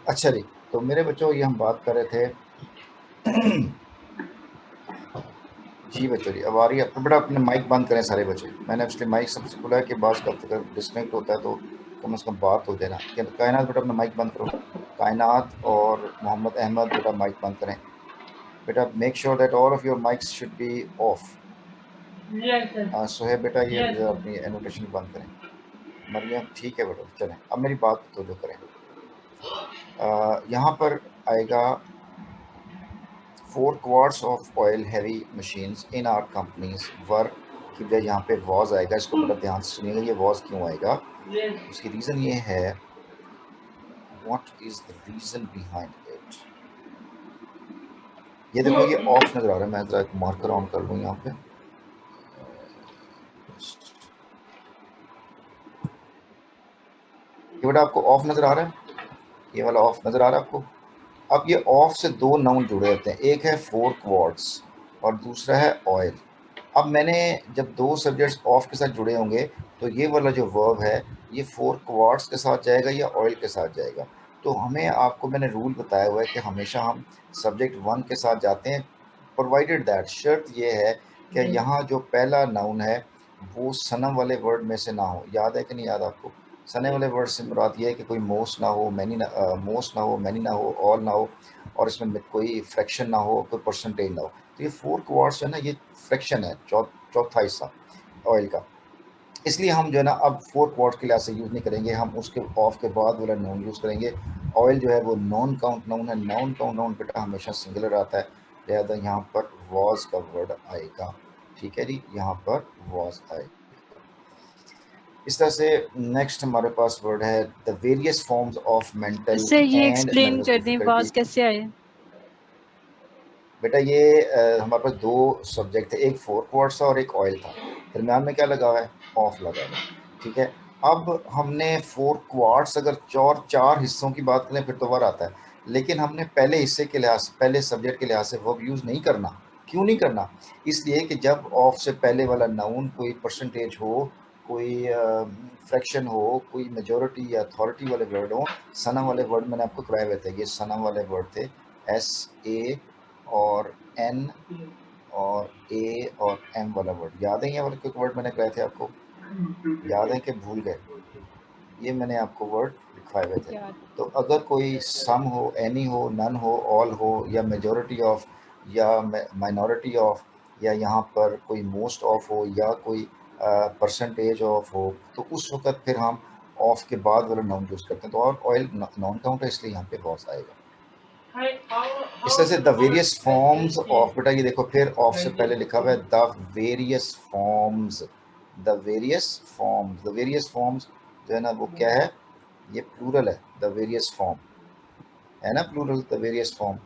अच्छा जी, तो मेरे बच्चों ये हम बात कर रहे थे जी बच्चों जी, अब आ रही है। तो बेटा अपने माइक बंद करें सारे बच्चे। मैंने एक्चुअली माइक सबसे बोला है कि बात करते कर डिस्कनेक्ट होता है तो कम से कम बात हो जाए ना। कायनात बेटा अपना माइक बंद करो। कायनात और मोहम्मद अहमद बेटा माइक बंद करें। बेटा make sure that all of your mics should be off. Sohaib बेटा ये अपनी एनोटेशन बंद करें। मरियम ठीक है बेटा, चलें अब मेरी बात तो जो करें। यहाँ पर आएगा 4 quarts of oil heavy machines in our companies were की वजह यहाँ पे वॉज आएगा। इसको बड़ा ध्यान से सुनिएगा, ये वॉज क्यों आएगा। उसकी रीज़न ये है, what is the reason behind it. ये देखो ये ऑफ नज़र आ रहा है। मैं ज़रा एक मार्कर ऑन कर लूँ यहाँ पे। ये बेटा आपको ऑफ नज़र आ रहा है, ये वाला ऑफ नज़र आ रहा है आपको। अब ये ऑफ से दो नाउन जुड़े होते हैं, एक है 4 क्वार्ट्स और दूसरा है ऑयल। अब मैंने जब दो सब्जेक्ट्स ऑफ के साथ जुड़े होंगे तो ये वाला जो वर्ब है ये 4 क्वार्ट्स के साथ जाएगा या ऑयल के साथ जाएगा। तो हमें आपको मैंने रूल बताया हुआ है कि हमेशा हम सब्जेक्ट 1 के साथ जाते हैं, प्रोवाइडेड दैट, शर्त ये है कि यहाँ जो पहला नाउन है वो सनम वाले वर्ड में से ना हो। याद है कि नहीं याद आपको? सने वाले वर्ड से मुराद ये है कि कोई मोस्ट ना हो, मैनी ना, मोस्ट ना हो, मैनी ना हो, ऑल ना हो, और इसमें कोई फ्रैक्शन ना हो, कोई परसेंटेज ना हो। तो ये 4 क्वार्ट्स है ना, ये फ्रैक्शन है, चौथा हिस्सा ऑयल का। इसलिए हम जो है ना अब 4 क्वार्ट्स के लिहाज से यूज़ नहीं करेंगे, हम उसके ऑफ के बाद वाला नाउन यूज़ करेंगे। ऑयल जो है वो नॉन काउंट नाउन है। नॉन काउंट नाउन बेटा हमेशा सिंगुलर आता है, लिहाजा यहाँ पर वॉज का वर्ड आएगा। ठीक है जी, यहाँ पर वॉज आएगा। इस तरह से नेक्स्ट हमारे पास वर्ड है the various forms of mental sir ये एंड एक्सप्लेन नर्वस कर दें डिफिकल्टी। वॉज कैसे आए। बेटा ये हमारे पास दो सब्जेक्ट थे, एक 4 क्वार्ट्स था और एक ऑयल था। दरम्यान में क्या लगा हुआ है? ऑफ लगा हुआ है। ठीक है, अब हमने 4 क्वार्ट्स अगर चार हिस्सों की बात करें फिर तो वर आता है, लेकिन हमने पहले हिस्से के लिहाज, पहले सब्जेक्ट के लिहाज से वर्ब यूज़ नहीं करना। क्यों नहीं करना? इसलिए कि जब ऑफ से पहले वाला नाउन कोई परसेंटेज हो, कोई फ्रैक्शन हो, कोई मेजॉरिटी या अथॉरिटी वाले वर्ड हो। सनम वाले वर्ड मैंने आपको कराए हुए थे, ये सनम वाले वर्ड थे, SA और N और A और M वाला वर्ड। याद है ये वाले कोई वर्ड मैंने कराए थे आपको? याद है कि भूल गए? ये मैंने आपको वर्ड लिखवाए हुए थे। तो अगर कोई सम हो, एनी हो, नन हो, ऑल हो, या मेजॉरिटी ऑफ, या माइनॉरिटी ऑफ, या यहाँ पर कोई मोस्ट ऑफ हो, या कोई परसेंटेज ऑफ हो, तो उस वक्त फिर हम ऑफ के बाद वाला नाउन यूज़ करते हैं। तो और ऑयल नॉन काउंट है इसलिए यहाँ पे वॉज आएगा। इस तरह से द वेरियस फॉर्म्स ऑफ, बेटा ये देखो फिर ऑफ से पहले लिखा हुआ है the various forms. The various forms, the various forms जो है ना वो क्या है? ये प्लूरल है, द वेरियस फॉर्म है ना, प्लूरल द वेरियस फॉर्म।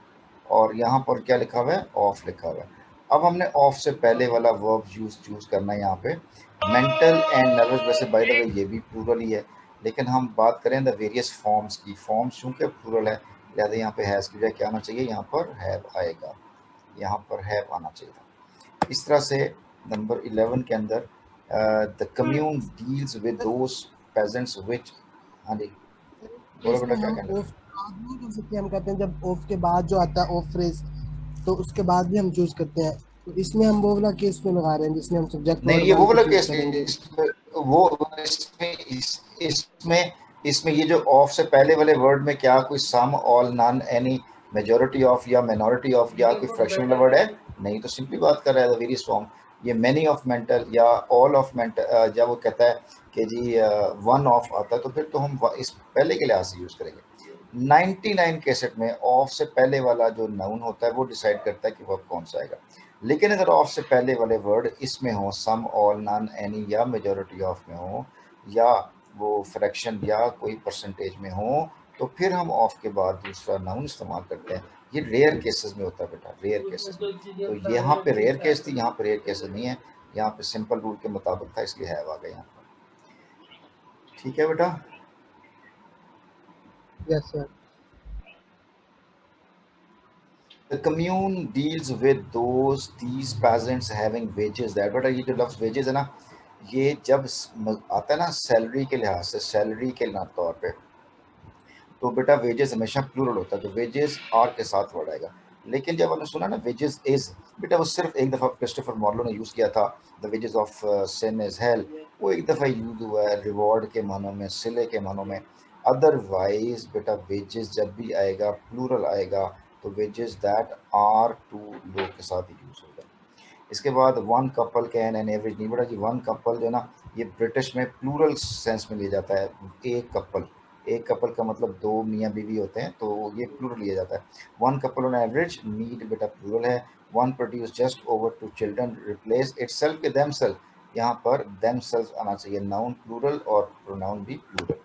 और यहाँ पर क्या लिखा हुआ है? ऑफ लिखा हुआ है। अब हमने ऑफ से पहले वाला वर्ब चूज करना है यहाँ पे। मेंटल एंड नर्वस, वैसे बाय द वे ये भी प्लूरल ही है, लेकिन हम बात करें द वेरियस फॉर्म्स की। फॉर्म्स चूंकि प्लूरल है लिहाजा यहाँ पे हैज़ की बजाय क्या आना चाहिए? यहाँ पर हैव आएगा, यहाँ पर हैव आना चाहिए था। इस तरह से नंबर 11 के अंदर the commune deals with those peasants which. हाँ जी बोलो केस बेटा में क्या हम कहना ऑफ बाद नहीं कर सकते। हम कहते हैं जब ऑफ के बाद जो आता है ऑफ फ्रेज, तो उसके बाद भी हम चूज करते हैं। तो इसमें हम वो वाला केस में लगा रहे हैं जिसमें हम सब्जेक्ट नहीं, वर्ड ये वन वो को वाला चूज केस करेंगे। वो इसमें इसमें ये जो ऑफ से पहले वाले वर्ड में क्या कोई some, all, none, any, majority of या माइनॉरिटी ऑफ या कोई फ्रैक्शन वाला वर्ड है? नहीं, तो सिंपली बात कर रहा है वेरियस फॉर्म। ये मैनी ऑफ मेंटल या ऑल ऑफ मेंटल, जब वो कहता है कि जी वन ऑफ आता है तो फिर तो हम इस पहले के लिहाज से यूज़ करेंगे। 99 केसेट में ऑफ से पहले वाला जो नाउन होता है वो डिसाइड करता है कि वर्ब कौन सा आएगा। लेकिन अगर ऑफ से पहले वाले वर्ड इसमें हो, सम, ऑल, नन, एनी या मेजॉरिटी ऑफ में हो, या वो फ्रैक्शन या कोई परसेंटेज में हो, तो फिर हम ऑफ के बाद दूसरा नाउन इस्तेमाल करते हैं। ये रेयर केसेस में होता है बेटा, रेयर केसेस में। तो यहाँ पे रेयर केस थी, यहाँ पे रेयर केसेस नहीं है। यहाँ पे सिंपल रूल के मुताबिक था इसलिए हैव आ गया यहाँ पर। ठीक है बेटा। Yes sir. The commune deals with these peasants having wages that, बेटा ये जो लफ्ज़ wages है ना, ये जब आता है ना सैलरी के लिहाज से, सैलरी के तौर पे, तो बेटा वेजेस हमेशा प्लूरल होता है, तो वेजेस आर के साथ वर्ड आएगा। लेकिन जब हमने सुना ना वेजेस इज, बेटा वो सिर्फ एक दफ़ा क्रिस्टोफर मार्लो ने यूज़ किया था, the wages of sin is hell, वो एक दफ़ा यूज हुआ है रिवॉर्ड के मानों में, सिले के मानों में। अदरवाइज बेटा वेजेस जब भी आएगा प्लूरल आएगा तो वेजेस दैट आर टू लोग के साथ ही यूज होगा। इसके बाद one couple can an average नहीं, बेटा जी वन कपल जो है ना ये ब्रिटिश में प्लूरल सेंस में लिया जाता है। एक कपल का मतलब दो मियाँ बीवी होते हैं, तो ये प्लूरल लिया जाता है। One couple on average, need बेटा प्लूरल है। One produce just over two children, replace itself के देमसेल्फ, यहाँ पर देमसेल्फ आना चाहिए, नाउन प्लूरल और प्रोनाउन भी प्लूरल।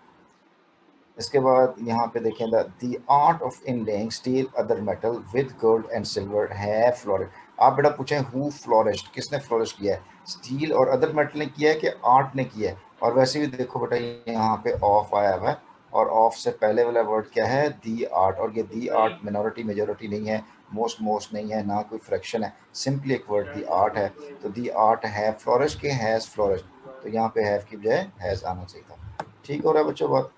इसके बाद यहाँ पे देखें the art of inlaying steel other metal with gold and silver है फ्लोरिश। आप बेटा पूछें हु फ्लोरिश्ड, किसने फ्लोरिश किया है, स्टील और अदर मेटल ने किया है कि आर्ट ने किया है। और वैसे भी देखो बेटा यहाँ पे ऑफ आया हुआ है और ऑफ से पहले वाला वर्ड क्या है, दी आर्ट, और ये दी आर्ट मिनोरिटी मेजोरिटी नहीं है, मोस्ट नहीं है, ना कोई फ्रैक्शन है, सिंपली एक वर्ड दी आर्ट है। तो दी आर्ट है फ्लोरिश के हैज़ फ्लोरिश, तो यहाँ पे हैव की बजाय हैज़ आना चाहिए था। ठीक हो रहा है बच्चों बात।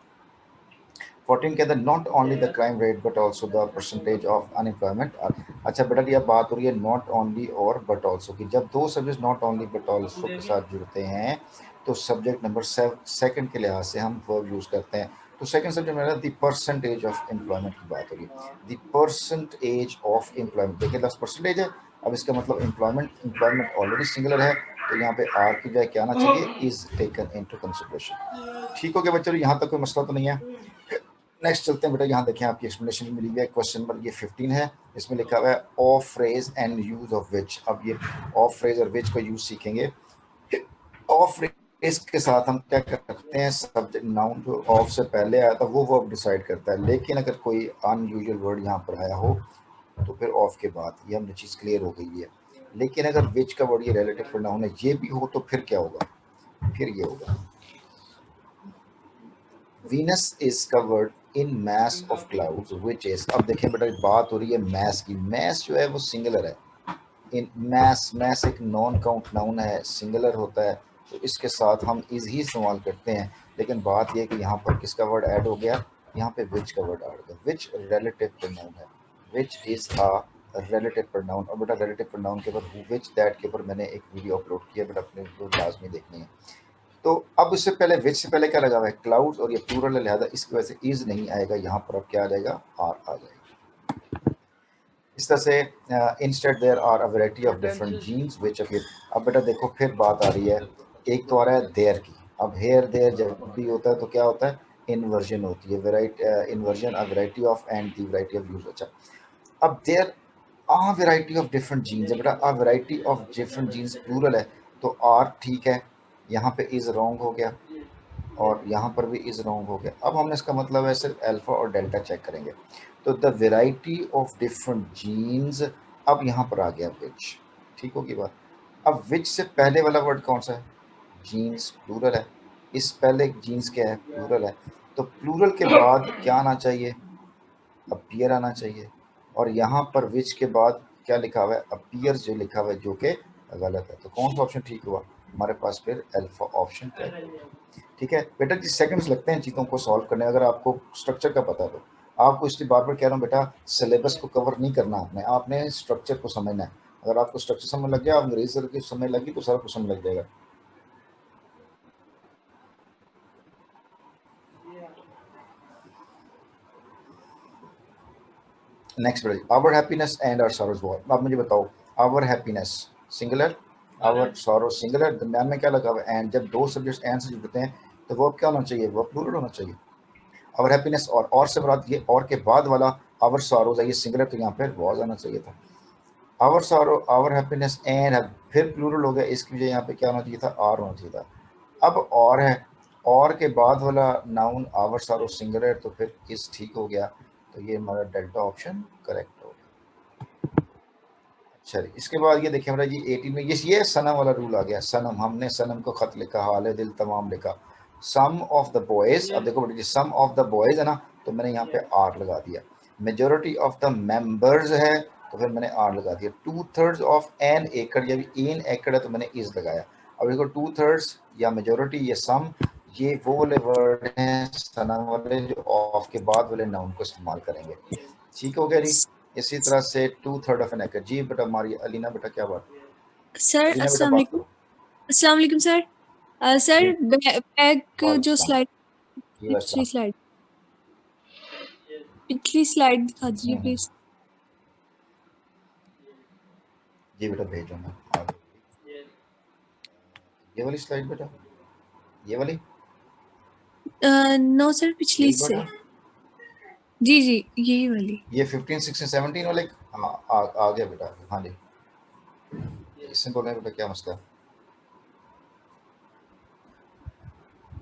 14 के अंदर not only the crime rate but also the percentage of unemployment. अच्छा बेटा ये बात हो रही है नॉट ओनली और बट ऑल्सो की, जब दो subject not only but also के साथ जुड़ते हैं तो सब्जेक्ट नंबर सेकंड के लिहाज से हम वर्ब यूज करते हैं। तो सेकंड सब्जेक्ट में द परसेंटेज ऑफ एम्प्लॉयमेंट की बात होगी, द परसेंटेज ऑफ एम्प्लॉयमेंट। देखिए 10% है, अब इसका मतलब एम्प्लॉयमेंट ऑलरेडी सिंगुलर है, तो यहाँ पे आर की जगह क्या आना चाहिए, इज टेकन इनटू कंसिडरेशन। ठीक हो गया बच्चों, यहाँ तक कोई मसला तो नहीं है। नेक्स्ट चलते हैं बेटा, यहाँ देखें आपकी एक्सप्लेनेशन मिली हुई है, क्वेश्चन नंबर ये 15 है, इसमें लिखा हुआ है of phrase and use of which. अब ये ऑफ फ्रेज और विच को यूज सीखेंगे। ऑफ फ्रेज के साथ हम क्या करते हैं, सब्जेक्ट नाउन जो ऑफ से पहले आया था वो वर्ब डिसाइड करता है, लेकिन अगर कोई अनयूजुअल वर्ड यहाँ पर आया हो तो फिर ऑफ के बाद, ये हमने चीज़ क्लियर हो गई है। लेकिन अगर विच का वर्ड ये रिलेटिव प्रोनाउन है ये भी हो तो फिर क्या होगा, फिर ये होगा Venus is covered in mass of clouds which is। अब देखें बेटा बात हो रही है mass की, mass जो है वो सिंगुलर है, इन mass एक नॉन काउंट नाउन है, सिंगुलर होता है, तो इसके साथ हम इज ही इस्तेमाल करते हैं। लेकिन बात यह कि यहाँ पर किसका वर्ड ऐड हो गया, यहाँ पे विच का वर्ड ऐड हो गया, विच रिलेटिव प्रोनाउन है, which is a relative pronoun. और बेटा रिलेटिव प्रोनाउन के ऊपर विच दैट के ऊपर मैंने एक वीडियो अपलोड किया, बेटा अपने को लाजमी देखनी है। तो अब इससे पहले विच से पहले क्या लगा हुआ है, क्लाउड्स, और ये प्लूरल है लिहाजा इसकी वजह से इज नहीं आएगा, यहाँ पर अब क्या आ जाएगा, आर आ जाएगा। इस तरह से instead there are a variety of different genes which appear. अब बेटा देखो फिर बात आ रही है, एक तो आ रहा है देयर की, अब हेयर देयर जब भी होता है तो क्या होता है, इन्वर्जन होती है, variety inversion a variety of and the variety of use. अच्छा अब there a variety of different genes है बेटा, a variety of different genes plural है, तो आर ठीक है, यहाँ पे इज रॉन्ग हो गया और यहाँ पर भी इज रॉन्ग हो गया। अब हमने इसका मतलब है सिर्फ अल्फा और डेल्टा चेक करेंगे, तो the variety of different genes, अब यहाँ पर आ गया विच। ठीक होगी बात। अब विच से पहले वाला वर्ड कौन सा है, जीन्स, प्लूरल है, इस पहले जीन्स क्या है, प्लूरल है, तो प्लूरल के बाद क्या आना चाहिए, अपीयर आना चाहिए। और यहाँ पर विच के बाद क्या लिखा हुआ है, अपीयर जो लिखा हुआ है, जो कि गलत है, तो कौन सा ऑप्शन ठीक हुआ, हमारे पास फिर अल्फा ऑप्शन करेक्ट। ठीक है बेटा जी, सेकंड्स लगते हैं चीज़ों को सॉल्व करने, अगर आपको स्ट्रक्चर का पता है तो। आपको इसलिए बार बार कह रहा हूँ बेटा, सिलेबस को कवर नहीं करना आपने, आपने स्ट्रक्चर को समझना है। अगर आपको स्ट्रक्चर समझ लग गया, आप अंग्रेजी की समझ लगी तो सारा कुछ समझ लग जाएगा। नेक्स्ट बेटा, our happiness and our sorrows were. आप मुझे बताओ, our happiness singular, our sorrow singular, दरम्यान में क्या लगा हुआ है एंड, जब दो सब्जेक्ट्स एंड से जुड़ते हैं तो वो क्या होना चाहिए, वो प्लूरल होना चाहिए। आवर हैप्पीनेस, और से मुराद ये और के बाद वाला आवर सॉरोज है, ये सिंगुलर, तो यहाँ पर वॉज आना चाहिए था। Our sorrow, our happiness and, फिर प्लूरल हो गया, इसकी वजह यहाँ पे क्या होना चाहिए था, आर होना चाहिए था। अब और है, और के बाद वाला नाउन आवर सॉरो सिंगुलर, तो फिर इस ठीक हो गया, तो ये हमारा डेल्टा ऑप्शन करेक्ट हो गया। अच्छा इसके बाद ये देखिए हमारा जी 18 में ये सनम वाला रूल आ गया, सनम, हमने सनम को खत लिखा, हाल दिल तमाम लिखा, सम ऑफ द बॉयज। अब देखो बेटा, सम ऑफ द बॉयज है ना, तो मैंने यहाँ पे आर लगा दिया। मेजोरिटी ऑफ द मेंबर्स है, तो फिर मैंने आर लगा दिया। 2/3 ऑफ एन एकड़, या इन एकड़ है तो मैंने इज लगाया। अब देखो 2/3 या मेजोरिटी या सम, ये वो वाले वर्ड हैं सना वाले जो ऑफ के बाद वाले नाउन को इस्तेमाल करेंगे। ठीक हो गया जी। इसी तरह से 2/3 ऑफ एन एकड़। जी बेटा हमारी अलीना बेटा क्या बात? सर अलीना बेटा अस्सलाम बात वालेकुम। करो। अस्सलाम वालेकुम सर। सर बैक जो स्लाइड, जी पिछली स्लाइड दिखा दीजिए प्लीज। जी बेटा भेजो मैं। ये वाली स्लाइड बेटा, ये वाली नो सर पिछली यही से। बेटा, जी जी यही वाली। ये 15 16 17 वाले। हाँ आ गया बेटा। हाँ जी इसमें बोले बेटा क्या मसला है?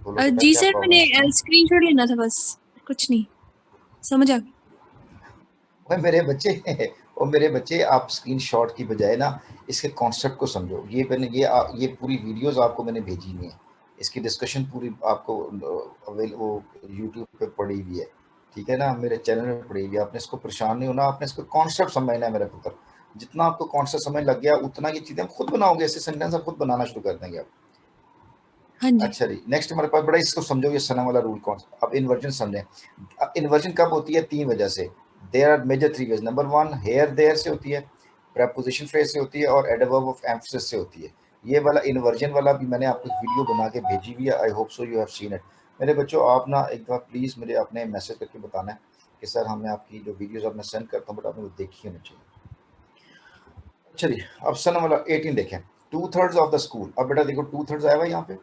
बोलो बेटा जी क्या सर प्रॉब्लम मैंने है? स्क्रीनशॉट लेना था बस, कुछ नहीं समझ आ गया। ओए मेरे बच्चे आप स्क्रीनशॉट की बजाय ना इसके कॉन्सेप्ट को समझो। ये मैंने ये पूरी वीडियोस आपको मैंने भेजी हुई है, इसकी डिस्कशन पूरी आपको वो यूट्यूब पे पड़ी हुई है, ठीक है ना, मेरे चैनल में पड़ी हुई है। आपने इसको परेशान नहीं होना, आपने इसको कॉन्सेप्ट समझना है मेरे पुत्र। जितना आपको कॉन्सेप्ट समझ लग गया उतना ये चीज़ें खुद बनाओगे, ऐसे सेंटेंस आप खुद बनाना शुरू कर देंगे आप। हाँ जी। अच्छा जी नेक्स्ट हमारे पास बड़ा इसको समझो, ये सना वाला रूल कौन सा। अब इन्वर्जन समझें। अब इन्वर्जन कब होती है? 3 वजह से। There are major 3 ways. Number 1 here there से होती है, प्रेपोजिशन फ्रेज से होती है और एडवर्ब ऑफ एम्फसिस से होती है। ये वाला इन्वर्जन वाला भी मैंने आपको वीडियो बना के भेजी हुई है, I hope so you have seen it. मेरे बच्चों आप ना एक बार प्लीज़ मुझे अपने मैसेज करके बताना है कि सर हमें आपकी जो वीडियोस अब मैं सेंड करता हूँ बट आपने वो देखी होनी चाहिए। चलिए अब सन वाला 18 देखें। 2/3 ऑफ द स्कूल। अब बेटा देखो 2/3 आया हुआ यहाँ पे,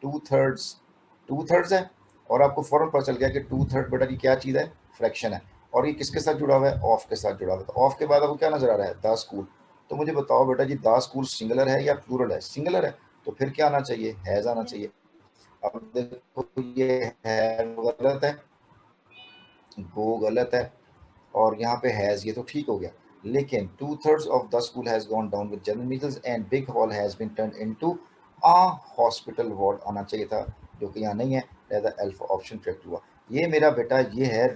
2/3 है और आपको फौरन पता चल गया कि 2/3 बेटा की क्या चीज़ है? फ्रैक्शन है। और ये किसके साथ जुड़ा हुआ है? ऑफ के साथ जुड़ा हुआ है। तो ऑफ के बाद आपको क्या नजर आ रहा है? The school. तो मुझे बताओ बेटा जी द स्कूल सिंगुलर है या प्लूरल है? सिंगुलर है तो फिर क्या आना चाहिए? हैज आना चाहिए। अब देखो ये है गलत है, गो गलत है और यहाँ पे हैज, ये तो ठीक हो गया। लेकिन 2/3 of the school has gone down with general measles and big hall has been turn into a hospital ward आना चाहिए था, जो कि यहाँ नहीं है, लिहाजा अल्फा ऑप्शन करेक्ट हुआ। ये मेरा बेटा ये है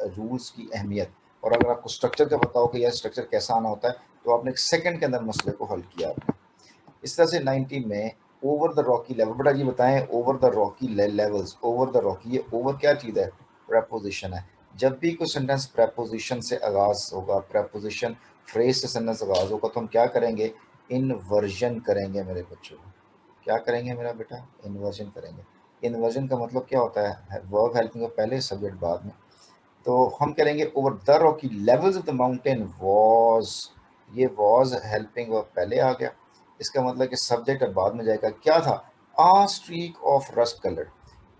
रूल्स की अहमियत। और अगर आपको स्ट्रक्चर का पता हो कि यह स्ट्रक्चर कैसा आना होता है तो आपने एक सेकंड के अंदर मसले को हल किया आपने। इस तरह से 19 में ओवर द रॉकी लेवल। बेटा ये बताएं over the rocky levels, over the Rocky, ये ओवर क्या चीज़ है? प्रेपोजिशन है। जब भी कोई सेंटेंस प्रेपोजिशन से आगाज होगा, प्रेपोजिशन फ्रेज से सेंटेंस आगाज होगा तो हम क्या करेंगे? इनवर्जन करेंगे मेरे बच्चों। क्या करेंगे मेरा बेटा? इन्वर्जन करेंगे। इन्वर्जन का मतलब क्या होता है? वर्ब हेल्पिंग पहले, सब्जेक्ट बाद में। तो हम करेंगे over the rocky levels of the mountain was, ये वॉज हेल्पिंग वर्ब पहले आ गया, इसका मतलब कि सब्जेक्ट अब बाद में जाएगा। क्या था? A streak of rust coloured.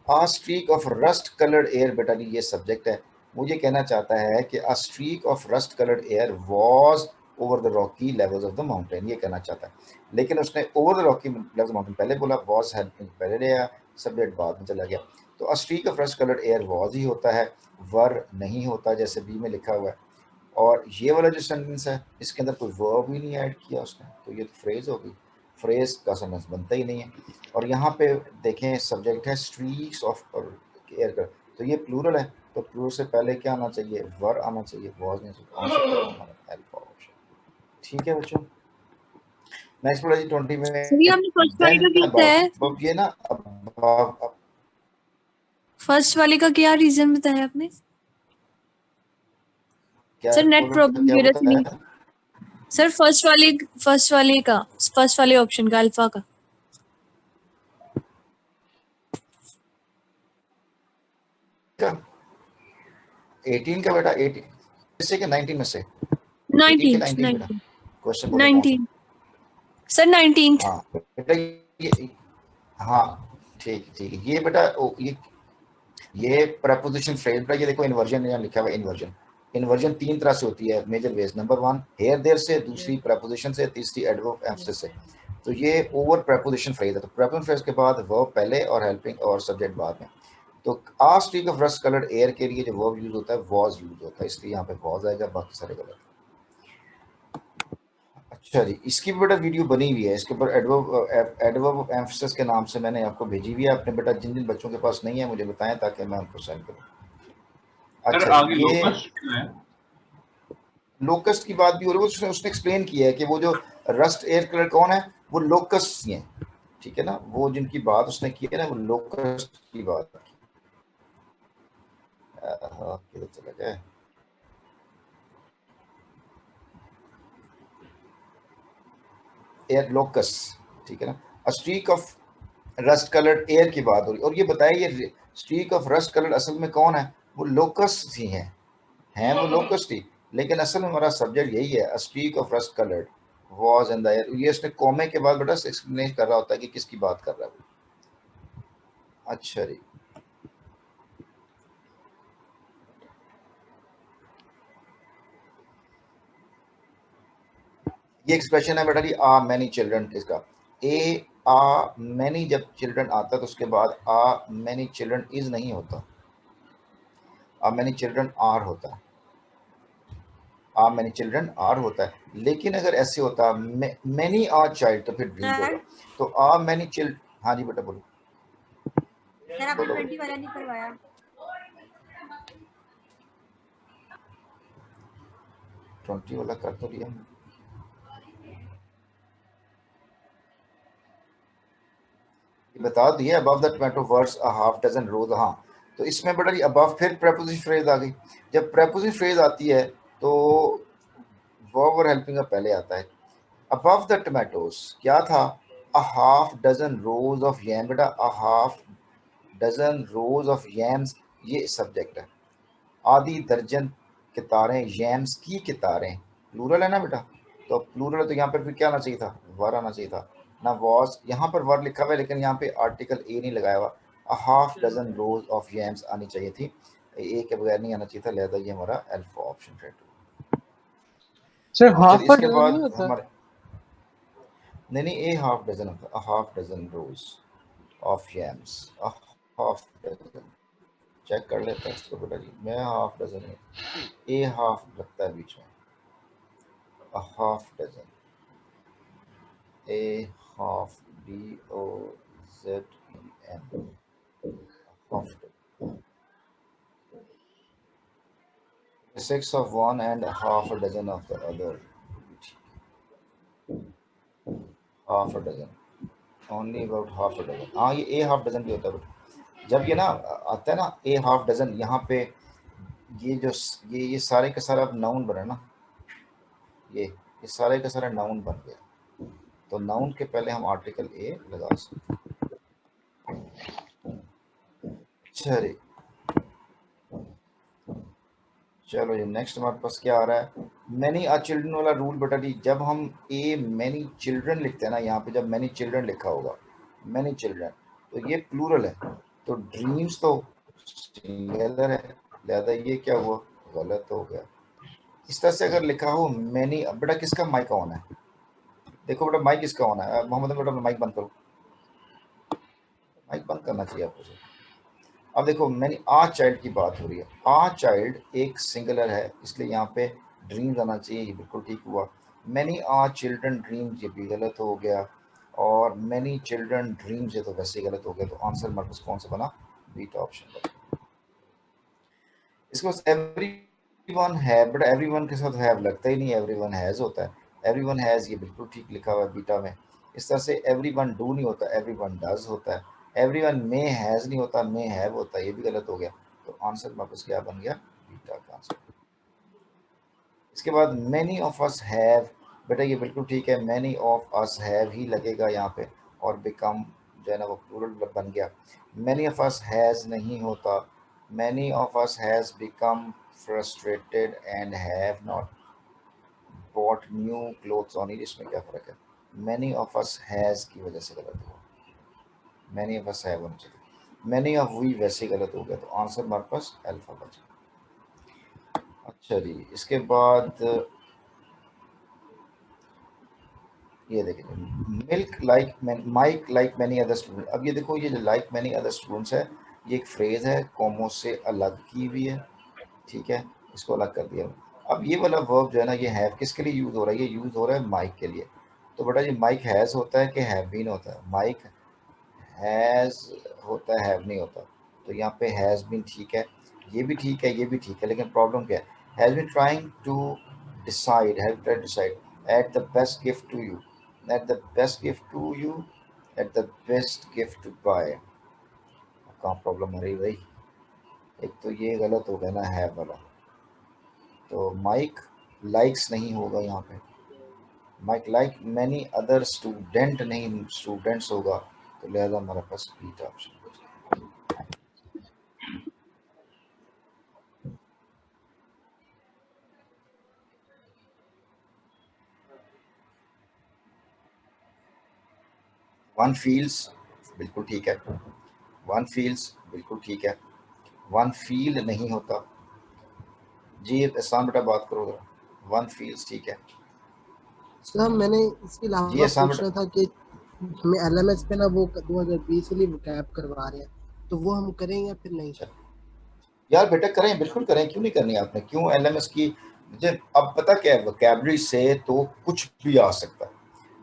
A streak of rust coloured air बेटा जी ये सब्जेक्ट है। मुझे कहना चाहता है कि a streak of rust coloured air was over the rocky levels of the mountain, ये कहना चाहता है। लेकिन उसने over the rocky levels of mountain पहले बोला, वॉज हेल्पिंग पहले ले आया, सब्जेक्ट बाद में चला गया। तो a streak of rust coloured air was ही होता है, वर नहीं होता जैसे बी में लिखा हुआ है। और ये वाला जो सेंटेंस है इसके अंदर कोई वर्ब ही नहीं ऐड किया उसने, तो ये तो फ्रेज होगी, फ्रेज का सेंटेंस बनता ही नहीं है। और यहाँ पे देखें सब्जेक्ट है स्ट्रीक्स ऑफ एयर कर, तो ये प्लूरल है, तो प्लूरल से पहले क्या आना चाहिए? वर आना चाहिए, वॉज नहीं चाहिए। ठीक है बच्चों नेक्स्ट पढ़ा जी 20 सर ये में। आपने फर्स्ट वाले देन का क्या बताया? अब ये ना अब फर्स्ट वाले का क्या रीजन बताया आपने? क्या सर नेट बोलो प्रॉब्लम क्या की वजह से नहीं। बताया? सर फर्स्ट वाले ऑप्शन का अल्फा का। क्या 18 का बेटा? 18 में से कि 19 में से? 18 के 19 19 बेटा 19 क्वेश्चन बोले कौन सा? 19 सर 19। हाँ बेटा ये हाँ ठीक ठीक है ये बेटा ये प्रपोजिशन फ्रेज बेटा, ये देखो इन्वर्जन यहाँ लिखा हुआ है। इन्वर्जन इन्वर्जन 3 तरह से होती है major ways. Number 1 here there से, दूसरी प्रपोजिशन से, तीसरी एडवर्ब एम्फसिस से। तो ये ओवर प्रपोजिशन फ्रेज है, तो प्रपोजिशन फ्रेज के बाद वर्ब पहले और हेल्पिंग और सब्जेक्ट बाद में। तो a streak of rust coloured air के लिए जो वर्ब यूज होता है वॉज यूज होता है, इसलिए यहाँ पे वॉज आएगा, बाकी सारे गलत। अच्छा जी इसकी भी बेटा वीडियो बनी हुई है, इसके ऊपर एडवर्ब ऑफ एम्फसिस के नाम से मैंने आपको भेजी हुई है। आपने बेटा जिन जिन बच्चों के पास नहीं है मुझे बताएं ताकि मैं उनको सेंड करूं। अच्छा आगे ये लोकस्ट की बात भी हो रही है, उसने एक्सप्लेन किया है कि वो जो रस्ट एयर कलर कौन है? वो लोकस्ट ही है। ठीक है ना, वो जिनकी बात उसने की है ना, वो लोकस्ट की बात की। किधर चले गए? एयर लोकस, ठीक है ना। A streak of rust coloured air की बात हो रही, और ये बताइए ये स्ट्रीक ऑफ रस्ट कलर्ड असल में कौन है? वो लोकस ही हैं वो लोकस ही, लेकिन असल में हमारा सब्जेक्ट यही है, a streak of rust coloured was in the air. ये उसने कॉमे के बाद बेटा एक्सप्लेन कर रहा होता है कि किसकी बात कर रहा है। अच्छा जी, ये एक्सप्रेशन है बेटा जी, आ मैनी चिल्ड्रन, इसका ए आ मैनी जब चिल्ड्रन आता है तो उसके बाद आ मैनी चिल्ड्रन इज नहीं होता, आ मैनी चिल्ड्रन आर होता है, आ मैनी चिल्ड्रन आर होता है। लेकिन अगर ऐसे होता मैनी आर चाइल्ड तो फिर ड्रीम्स होगा। तो आ मैनी चिल्ड, हाँ जी बेटा बोलो। सर आपने 20 वाला नहीं करवाया। 20 वाला कर तो लिया, बता दिया above the tomato words a half dozen rows. हाँ, तो इसमें बेटा जी अबव फिर प्रेपोजिशन फ्रेज आ गई। जब प्रेपोजिशन फ्रेज आती है तो वर्ब और हेल्पिंग का पहले आता है। अबव द टोमेटोज क्या था? A half dozen rows of yam, बेटा a half dozen rows of yams ये सब्जेक्ट है। आधी दर्जन कितारें, यैम्स की कितारें, प्लूरल है ना बेटा, तो प्लूरल है तो यहाँ पर फिर क्या आना चाहिए था? वर आना चाहिए था ना। वॉज यहाँ पर वर लिखा हुआ है लेकिन यहाँ पे आर्टिकल ए नहीं लगाया हुआ। A half dozen rows of yams आनी चाहिए थी, ए के बगैर नहीं आना चाहिए था, लिहाजा ये हमारा अल्फा ऑप्शन है। सर अच्छा हाफ इसके डजन नहीं बाद होता? हमारे नहीं ए हाफ डजन होता है, a half dozen rows of yams, a half dozen. Check कर लेते हैं इसको बेटा जी, मैं हाफ डजन है, ए हाफ लगता है बीच में, a half dozen, a half, DOZEN, a half dozen. Six of one and half a dozen of the other. Half a dozen. Only about half a dozen. हाँ ये ए हाफ डजन भी होता है बेटा। जब ये ना आता है ना ए हाफ डजन, यहाँ पे ये जो ये सारे का सारा अब नाउन बना ना, ये सारे का सारा नाउन बन गया, तो नाउन के पहले हम आर्टिकल ए लगा सकते हैं। चलिए चलो जी, नेक्स्ट हमारे पास क्या आ रहा है? मैनी आ चिल्ड्रन वाला रूल बेटा जी, जब हम ए मैनी चिल्ड्रन लिखते हैं ना, यहाँ पे जब मैनी चिल्ड्रन लिखा होगा, मैनी चिल्ड्रन, तो ये प्लूरल है, तो ड्रीम्स तो सिंगुलर है, लिहाजा ये क्या हुआ? गलत हो गया। इस तरह से अगर लिखा हो मैनी, बेटा किसका माइक ऑन है? देखो बेटा माइक किसका ऑन है? मोहम्मद बेटा माइक बंद करो, माइक बंद करना चाहिए आपको। अब देखो मैंने आ चाइल्ड की बात हो रही है, आ चाइल्ड एक सिंगुलर है, इसलिए यहाँ पे ड्रीम्स आना चाहिए, ये बिल्कुल ठीक हुआ। मैनी आ चिल्ड्रन ड्रीम्स, ये भी गलत हो गया, और मैनी चिल्ड्रन ड्रीम्स ये तो वैसे ही गलत हो गया, तो आंसर हमारे पास कौन सा बना? बीटा ऑप्शन बना। इसके बाद एवरीवन है, बट एवरीवन के साथ हैव लगता ही नहीं, एवरीवन हैज होता है, एवरीवन हैज ये बिल्कुल ठीक लिखा हुआ है बीटा में। इस तरह से एवरीवन डू नहीं होता, एवरीवन डज होता है। एवरीवन मे हैज नहीं होता, मे हैव होता है, ये भी गलत हो गया, तो आंसर वापस क्या बन गया? बीटा का आंसर। इसके बाद मैनी ऑफ अस हैव, बेटा ये बिल्कुल ठीक है, many of us have he लगेगा यहाँ पे, और बिकम जो है ना वो प्लूरल बन गया। मैनी ऑफ अस हैज नहीं होता, many of us has become frustrated and have not bought new clothes on it, इसमें क्या फ़र्क है? मैनी ऑफ अस हैज़ की वजह से गलत हुआ, मैनी ऑफ अस हैव होना चाहिए, मैनी ऑफ वी वैसे गलत हो गया, तो आंसर हमारे पास अल्फा बचा। अच्छा जी, इसके बाद ये देखिए, milk like mike like many other student. अब ये देखो, ये जो लाइक मैनी अदर स्टूडेंट्स है, ये एक फ्रेज है, कॉमो से अलग की हुई है, ठीक है, इसको अलग कर दिया। अब ये वाला वर्ब जो है ना, ये हैव किसके लिए यूज़ हो रहा है? ये यूज़ हो रहा है माइक के लिए। तो बेटा ये माइक हैज़ होता है कि हैव बीन होता है? माइक हैज़ होता है, हैव नहीं होता, तो यहाँ पे हैज़ बीन ठीक है, ये भी ठीक है, ये भी ठीक है, लेकिन प्रॉब्लम क्या है? Has been trying to decide, have tried decide at the best gift to you, at the best gift to you, at the best gift to buy, कहाँ प्रॉब्लम आ रही भाई, एक तो ये गलत हो गया ना है वाला, तो माइक लाइक्स नहीं होगा यहाँ पे, mike like many other student नहीं स्टूडेंट्स होगा, तो लिहाजा हमारे पास बीटा ऑप्शन। वन फील्स बिल्कुल ठीक है, वन फील्स बिल्कुल ठीक है, वन फील नहीं होता जी, एहसान बेटा बात करो जरा, वन फील्स ठीक है सर मैंने इसके जी, अलावा एहसान पूछ बेटा। रहा था कि हमें एलएमएस पे ना वो 2020 वाली कैप करवा रहे हैं, तो वो हम करें या फिर नहीं? यार बेटा करें, बिल्कुल करें, क्यों नहीं करनी आपने, क्यों एलएमएस की, मुझे अब पता क्या है, वोकैबुलरी से तो कुछ भी आ सकता है,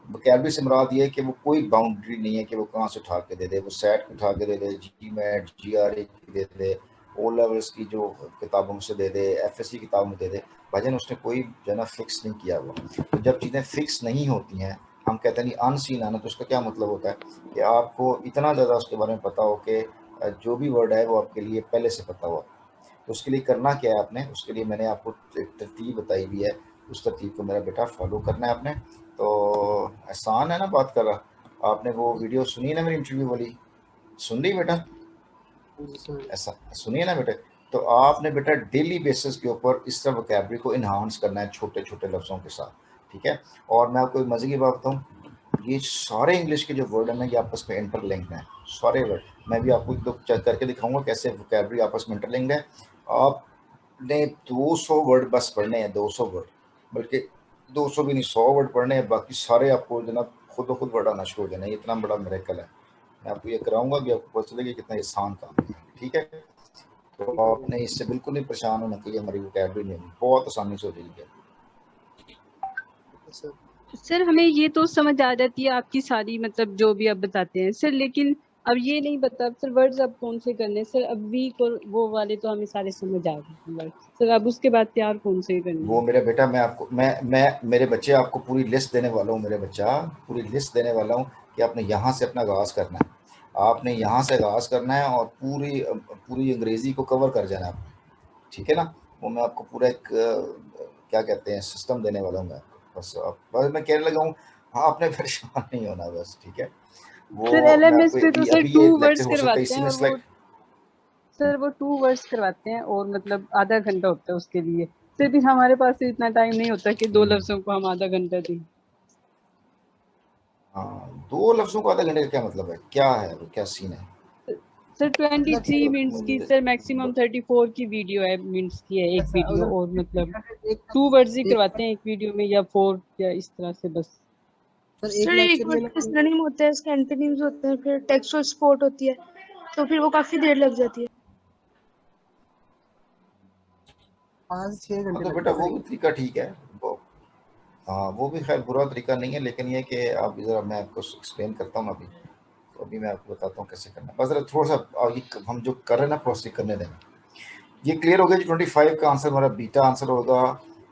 वोकैबुलरी से मुराद ये है कि वो कोई बाउंड्री नहीं है कि वो कहाँ से उठा के दे दे, वो सेट उठा के दे दे, जी मैट GRE की दे दे, ओ लेवल्स की जो किताबों से दे दे, FSC किताबों में दे दे, भाईजान उसने कोई जो है ना फिक्स नहीं किया हुआ। तो जब चीज़ें फिक्स नहीं होती हैं, हम कहते हैं नहीं अनसीन आना, तो उसका क्या मतलब होता है कि आपको इतना ज़्यादा उसके बारे में पता हो कि जो भी वर्ड है वो आपके लिए पहले से पता हुआ। तो उसके लिए करना क्या है आपने, उसके लिए मैंने आपको एक तरतीब बताई हुई है, उस तरतीब को मेरा बेटा फॉलो करना है आपने। तो आसान है ना बात कर रहा, आपने वो वीडियो सुनी ना मेरी इंटरव्यू वाली, सुन ली बेटा, ऐसा सुनिए ना बेटे, तो आपने बेटा डेली बेसिस के ऊपर इस तरह वोकैबुलरी को इन्हांस करना है छोटे छोटे लफ्ज़ों के साथ, ठीक है। और मैं आपको एक मज़े की बात बताऊँ, ये सारे इंग्लिश के जो वर्ड हैं ना ये आपस में इंटरलिंक्ड हैं, सारे वर्ड, मैं भी आपको एक दो चेक करके दिखाऊंगा कैसे वोकैबुलरी आपस में इंटरलिंक्ड है। आपने 200 वर्ड बस पढ़ने हैं, 200 वर्ड, बल्कि 200 भी नहीं, 100 वर्ड पढ़ने हैं, बाकी सारे आपको जनाब खुद ब खुद वर्ड आना शुरू हो जाना है, इतना बड़ा मिरेकल है। मैं आपको ये कराऊंगा कि आपको पता चलेगा कितना आसान काम है, ठीक है। तो आपने इससे बिल्कुल नहीं परेशान होना कि हमारी वोकैबुलरी नहीं होगी, बहुत आसानी से हो जाएगी। सर हमें ये तो समझ आ जाती है आपकी सारी मतलब जो भी आप बताते हैं सर, लेकिन अब ये नहीं बता सर वर्ड्स अब कौन से करने सर, अब वीक और वो वाले तो हमें सारे समझ आ गए वर्ड सर, अब उसके बाद तैयार कौन से करने वो मेरा बेटा, मैं आपको मैं मेरे बच्चे आपको पूरी लिस्ट देने वाला हूँ, मेरे बच्चा पूरी लिस्ट देने वाला हूँ कि आपने यहाँ से अपना आगाज़ करना है, आपने यहाँ से आगाज़ करना है और पूरी पूरी अंग्रेज़ी को कवर कर जाना है आपने, ठीक है ना। वो मैं आपको पूरा एक क्या कहते हैं सिस्टम देने वाला हूँ मैं आपको, बस मैं कहने लगा हूँ, हाँ आपने परेशान नहीं होना बस, ठीक है। सर वो मैं एलएमएस आपको पे तो अभी सर अभी 2 ये लेक्चर वर्ड्स हो सकता है करवाते इसी हैं में और वो सेलेक्ट। सर वो 2 वर्ड्स करवाते हैं और मतलब आधा घंटा होता है उसके लिए सर, भी हमारे पास इतना टाइम नहीं होता कि 2 लफ्जों को हम आधा घंटा दें। हाँ 2 लफ्ज़ों को आधा घंटे का क्या मतलब है, क्या है वो, क्या सीन है? सर 23 मिनट्स की सर मैक्सिमम ब 34 की वीडियो है, मिनट्स की है एक अच्छा वीडियो, अगर और मतलब एक 2 वर्ड्स ही एक करवाते हैं एक वीडियो में या 4 या इस तरह से बस। सर एक सर एक लेक्चर में वर्ड ना का सिनोनिम होता है, उसके एंटोनिम्स होते हैं, फिर टेक्सचुअल सपोर्ट होती है, तो फिर वो काफी देर लग जाती है। 5 से 6 हाँ घंटे तो लगते बेटा हैं वो सर। भी तरीका ठीक है, वो हाँ वो भी खैर बुरा तरीका नहीं है, लेकिन ये कि आप ज़रा मैं आपको एक्सप्लेन करता हूँ अभी, तो अभी मैं आपको बताता हूँ कैसे करना है, बस ज़रा थोड़ा सा ये हम जो कर रहे हैं ना प्रोसेस करने देना। ये क्लियर हो गया जी, 25 का आंसर हमारा बीटा आंसर होगा।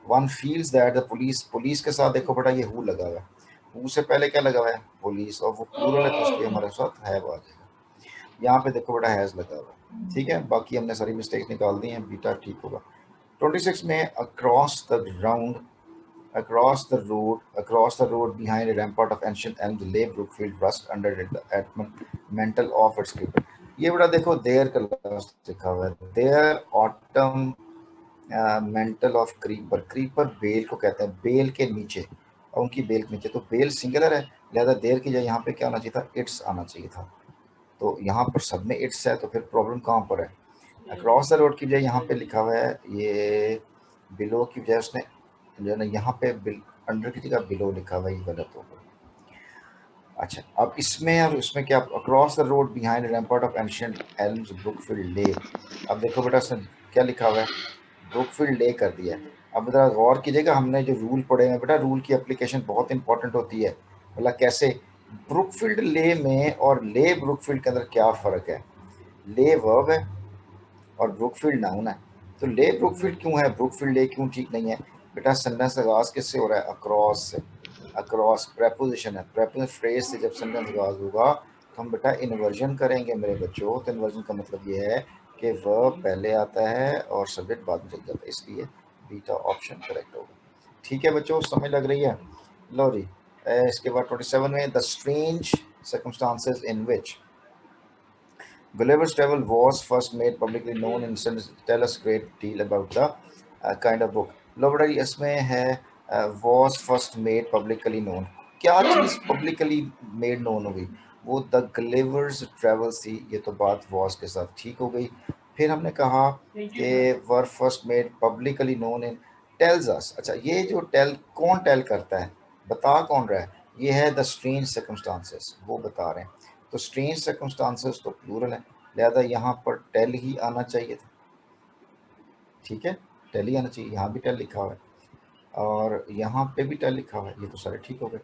One feels that the police, police के साथ देखो बेटा ये हु लगा हुआ है, हु से पहले क्या लगा हुआ है पुलिस, और वो प्लूरल है तो इसलिए हमारे साथ है आ जाएगा। यहाँ पे देखो बेटा हैज़ लगा हुआ है, ठीक है, बाकी हमने सारी मिस्टेक निकाल दी हैं, बीटा ठीक होगा। 26 में across the ground, across the road behind a rampart of ancient elms lay Brookfield rust under the mantle of its creeper। ये बड़ा देखो देयर का लफ्ज़ लिखा हुआ है, there autumn mental of creeper, creeper बेल को कहते हैं, बेल के नीचे, और उनकी बेल के नीचे, तो बेल सिंगुलर है, लिहाजा देर की जगह यहाँ पे क्या आना चाहिए था, इट्स आना चाहिए था, तो यहाँ पर सब में इट्स है, तो फिर प्रॉब्लम कहाँ पर है। अक्रॉस द रोड की बजाय यहाँ पे लिखा हुआ है, ये बिलो की बजाय उसने जो है ना यहाँ पे अंडर की जगह बिलो लिखा हुआ है, ये गलत हो गया। अच्छा अब इसमें और इसमें क्या, across the road behind rampart of ancient elms Brookfield ले, अब देखो बेटा उसने क्या लिखा हुआ है, ब्रुकफील्ड ले कर दिया है। अब ज़रा गौर कीजिएगा, हमने जो रूल पढ़े हैं बेटा, रूल की एप्लीकेशन बहुत इंपॉर्टेंट होती है, मतलब कैसे, ब्रुकफील्ड ले में और ले ब्रुकफील्ड के अंदर क्या फ़र्क है, ले वर्ब है और ब्रुकफील्ड नाउन है, तो ले ब्रुकफील्ड क्यों है, ब्रुकफील्ड ले क्यों ठीक नहीं है बेटा, सेंटेंस आगाज किससे हो रहा है, अक्रॉस से, अक्रॉस प्रेपोजिशन है, प्रेपोजिशन फ्रेज से जब सेंटेंस आगाज होगा तो हम बेटा इन्वर्जन करेंगे मेरे बच्चों। तो इन्वर्जन का मतलब ये है कि वर्ब पहले आता है और सब्जेक्ट बाद में चल जाता है, इसलिए बीटा ऑप्शन करेक्ट होगा। ठीक है बच्चों, समझ लग रही है? लो जी, इसके बाद 27 में the strange circumstances in which Gulliver's Travel was first made publicly known in tell us great deal about the kind of book. लो बड़ा जी, इसमें है was first made publicly known। क्या चीज़ publicly made known हो गई? वो द Gulliver's Travels थी, ये तो बात was के साथ ठीक हो गई। फिर हमने कहा कि were first made publicly known in tells us। अच्छा, ये जो टेल कौन टेल करता है, बता कौन रहा है? ये है द स्ट्रेंज सर्कमस्टांसेस, वो बता रहे हैं। तो स्ट्रेंज सर्कमस्टांसेस तो प्लूरल है, लिहाजा यहाँ पर टेल ही आना चाहिए था। ठीक है, टेल ही आना चाहिए, यहाँ भी टेल लिखा हुआ है और यहाँ पे भी टेल लिखा हुआ है, ये तो सारे ठीक हो गए।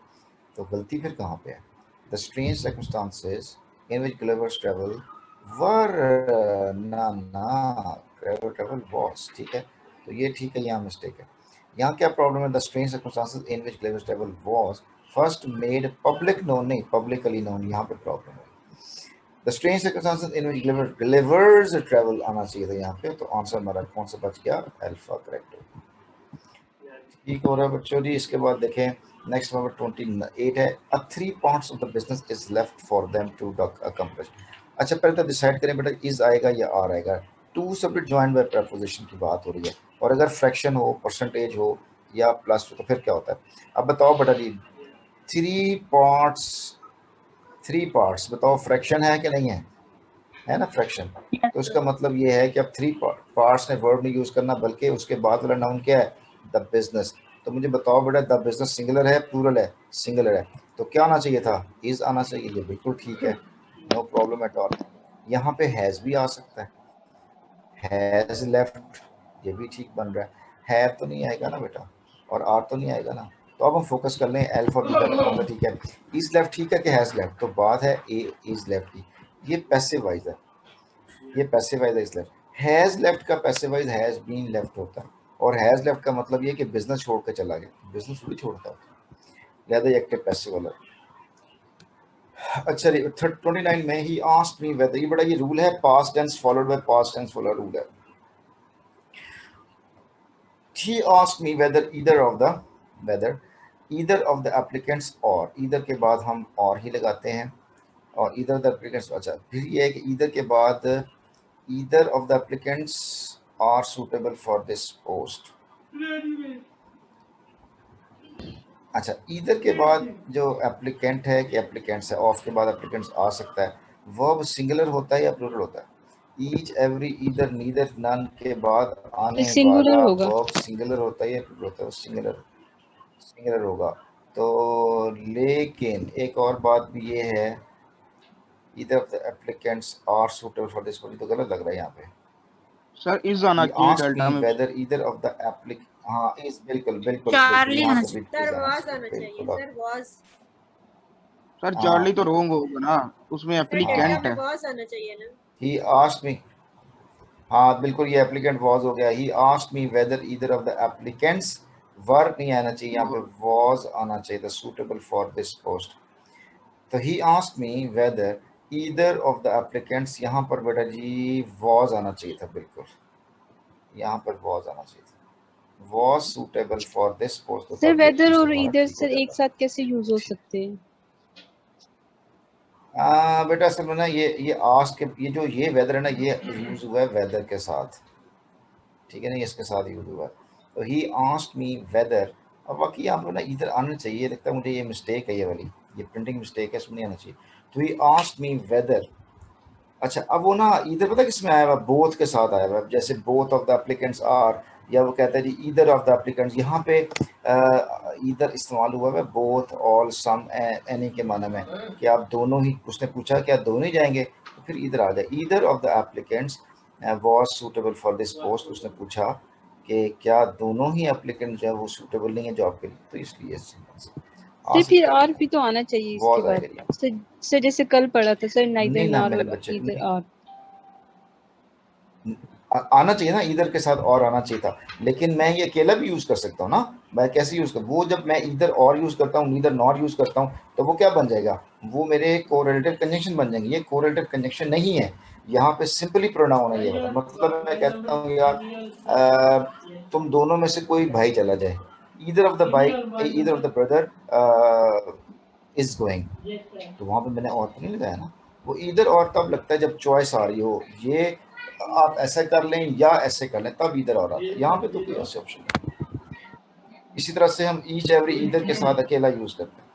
तो गलती फिर कहाँ पे है? The strange circumstances in which Gulliver's Travel वर ना ट्रेवल वॉज। ठीक है, तो ये ठीक है, यहाँ मिस्टेक है। यहाँ क्या प्रॉब्लम है? The strange circumstances in which Gulliver's Travel was first made public known, नहीं पब्लिकली नोन, यहाँ पे प्रॉब्लम है। The strange circumstances in which Gulliver's travel आना चाहिए था यहाँ पे, तो आंसर हमारा कौन सा बच गया? अल्फा करेक्ट हो। ठीक हो रहा है बच्चों जी। इसके बाद देखें नेक्स्ट नंबर 28 है, a 3 parts of the business is left for them to accomplish। अच्छा, पहले तो डिसाइड करें बेटा इज आएगा या आर आएगा। Two subject join by preposition की बात हो रही है, और अगर फ्रैक्शन हो, परसेंटेज हो या प्लस हो तो फिर क्या होता है? अब बताओ बेटा जी, 3 पार्ट्स बताओ, फ्रैक्शन है कि नहीं है ना फ्रैक्शन। तो इसका मतलब ये है कि अब 3 पार्ट्स ने वर्ब नहीं यूज करना, बल्कि उसके बाद वाला नाउन क्या है? The business. तो मुझे बताओ बेटा, द बिजनेस सिंगुलर है प्लूरल है? सिंगुलर है, तो क्या आना चाहिए था? इज आना चाहिए। ये बिल्कुल ठीक है, नो प्रॉब्लम एट ऑल। यहाँ पे हैज भी आ सकता है, हैज लेफ्ट, ये भी ठीक बन रहा है तो नहीं आएगा ना बेटा, और आर तो नहीं आएगा ना। तो अब हम फोकस कर लें अल्फा बीटा का, कौन सा ठीक है? इज लेफ्ट ठीक है कि हैज लेफ्ट? तो बात है ए इज लेफ्ट की, ये पैसिव वाइज है, ये पैसिव वाइज है। इज लेफ्ट, हैज लेफ्ट का passive voice has been left होता है, और हैज लेफ्ट का मतलब ये कि बिजनेस छोड़ के चला गया, बिजनेस भी छोड़ता है, लिहाजा ये एक्टिव पैसिव वाला। अच्छा 29 में ही आस्क्ड मी वेदर, ये बड़ा ये रूल है, past tense followed by past tense वाला रूल है। He asked me whether either of the applicants, और either के बाद हम और ही लगाते हैं, और either of the applicants। अच्छा, फिर ये है कि either के बाद either of the applicants are suitable for this post। अच्छा, either के बाद जो applicant है कि applicants है, of के बाद applicants आ सकता है। verb सिंगुलर होता है या प्लूरल होता है? each, every, either, neither, none के बाद आने सिंगुलर वाला होगा। verb सिंगुलर होता है या प्लूरल होता है? सिंगुलर होगा। तो लेकिन एक और बात भी ये है, either of the applicants are suitable for this post, तो गलत लग रहा है यहाँ पे। सर इज आना He चाहिए asked डेल्टा me में। whether either of the applicants, हाँ इस बिल्कुल चार्ली यहाँ आना पे भी सर is आना वाज चाहिए, आना चाहिए, बिल्कुल। Sir was. सर हाँ, चार्ली तो रोंग होगा ना, उसमें सर डेटा एप्लीकेंट में है। वाज आना चाहिए ना। he asked me, हाँ बिल्कुल ये applicant was हो गया। he asked me whether either of the applicants were नहीं आना चाहिए, यहाँ पे was आना चाहिए था, suitable for this post। तो he asked me whether either of the applicants, यहाँ पर बेटा जी was आना चाहिए था, बिल्कुल यहाँ पर was आना चाहिए था, was suitable for this post, तो सर तब ये वेदर और आंसर हमारा इधर ठीक हो सर एक जाता। साथ कैसे यूज हो सकते हैं? बेटा असल में ना ये आस्क के ये जो ये वेदर है ना, ये यूज हुआ है वेदर के साथ, ठीक है ना, इसके साथ यूज हुआ है। तो ही आस्क्ड मी वेदर, अब बाकी यहाँ पर ना इधर आना चाहिए, लगता है मुझे ये मिस्टेक है, ये वाली ये प्रिंटिंग मिस्टेक है, इसमें नहीं आना चाहिए। तो ही आस्क्ड मी वेदर, अच्छा अब वो ना इधर पता किस में आया हुआ? बोथ के साथ आया हुआ, जैसे both of the applicants are, या वो कहता है जी ईदर ऑफ द एप्लीकेंट्स, यहाँ पे ईदर इस्तेमाल हुआ है बोथ, ऑल, सम, एनी के माने में कि आप दोनों ही, उसने पूछा क्या दोनों ही जाएंगे, तो फिर इधर आ जाए either of the applicants was suitable for this post. उसने पूछा कि क्या दोनों ही एप्लीकेंट जो है वो सूटेबल नहीं है जॉब के लिए, तो इसलिए सर फिर आर भी तो आना चाहिए इसके वाज बाद। आएगा। सर जैसे कल पढ़ा था सर, नाइदर नहीं ना नॉर मेरे और बच्चे, इधर आर। आना चाहिए ना, इधर के साथ और आना चाहिए था, लेकिन मैं ये अकेला भी यूज कर सकता हूँ ना। मैं कैसे यूज कर, वो जब मैं इधर और यूज करता हूँ, इधर नॉर यूज करता हूँ, तो वो क्या बन जाएगा, वो मेरे कोरिलेटिव कंजंक्शन बन जाएंगे। ये कोरिलेटिव कंजंक्शन नहीं है, यहाँ पे सिंपली प्रोनाउन है ये वाला। मतलब मैं कहता हूँ यार तुम दोनों में से कोई भाई चला जाए, either of the bike, either of the brother is going, तो वहां पे मैंने और तो नहीं लगाया ना। वो ईदर और तब लगता है जब चॉइस आ रही हो, ये आप ऐसा कर लें या ऐसे कर लें, तब ईदर और आता है। यहाँ पे तो कोई ऐसे ऑप्शन नहीं। इसी तरह से हम ईच एवरी ईदर के साथ अकेला यूज करते हैं।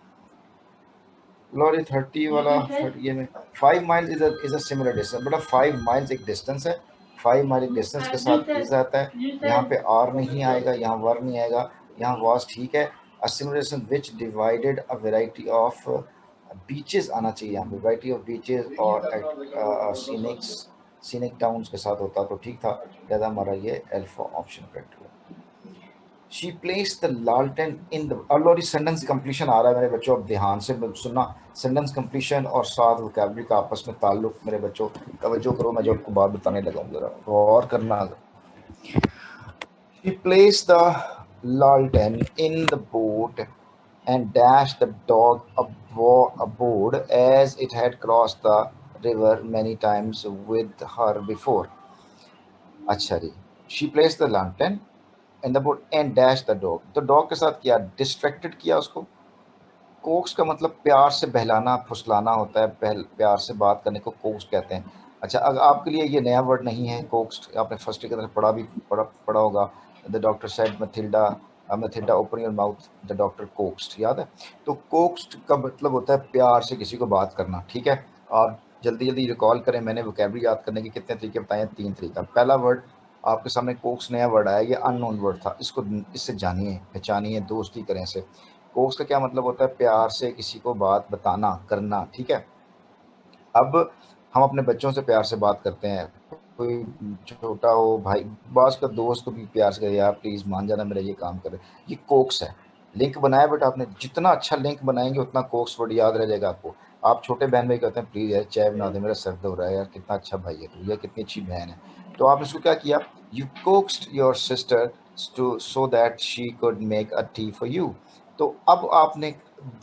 लॉरी 30 वाला 30 में 5 miles is a similar distance, बेटा 5 माइल्स एक डिस्टेंस है, 5 माइल एक डिस्टेंस के साथ इज आता है। यहाँ पे आर नहीं आएगा, यहाँ वर नहीं आएगा, यहाँ वाज ठीक है। A similar distance which divided a variety of beaches आना चाहिए, यहाँ पे वैरायटी ऑफ बीचेस और सीनिक टाउन्स के साथ होता तो ठीक था, लिहाजा हमारा ये अल्फा ऑप्शन करेक्ट हुआ। She placed the lantern in the, already sentence completion आ रहा है मेरे बच्चों, अब ध्यान से सुनना। सेंटेंस कंप्लीशन और साथ वोकैबुलरी का आपस में ताल्लुक मेरे बच्चों, तवज्जो करो, मैं जो आपको बात बताने लगा हूँ जरा गौर करना। She placed the lantern in the boat and dashed the dog aboard as it had crossed the river many times with her before. अच्छा जी, she placed the lantern in the boat and dashed the dog, तो dog के साथ किया, distracted किया उसको। Cokes का मतलब प्यार से बहलाना फुसलाना होता है, प्यार से बात करने को कोक्स कहते हैं। अच्छा, अगर आपके लिए ये नया वर्ड नहीं है कोक्स, आपने फर्स्ट ईयर के अंदर पढ़ा होगा, the doctor said Mathilda open your mouth, the doctor coaxed, याद है। तो कोक्स्ड का मतलब होता है प्यार से किसी को बात करना, ठीक है। और जल्दी जल्दी रिकॉल करें, मैंने वोकैबुलरी याद करने के कितने तरीके बताए हैं, 3 तरीका। पहला वर्ड आपके सामने कोक्स नया वर्ड आया, ये अननोन वर्ड था, इससे जानिए पहचानिए, दोस्ती करें इसे। कोक्स का क्या मतलब होता है, प्यार से किसी को बात बताना करना, ठीक है। अब हम अपने बच्चों से प्यार से बात करते हैं, कोई छोटा हो भाई, बास का दोस्त को भी प्यार से कहे यार प्लीज मान जाना मेरा ये काम करे, ये कोक्स है। लिंक बनाया बेटा आपने, जितना अच्छा लिंक बनाएंगे उतना कोक्स वर्ड याद रह जाएगा आपको। आप छोटे बहन भाई कहते हैं प्लीज यार चाय बना दे, मेरा सर दर्द हो रहा है यार, कितना अच्छा भाई है तू, या कितनी अच्छी बहन है। तो आपने उसको क्या किया, you coaxed your sister to so that she could make a tea for you. तो अब आपने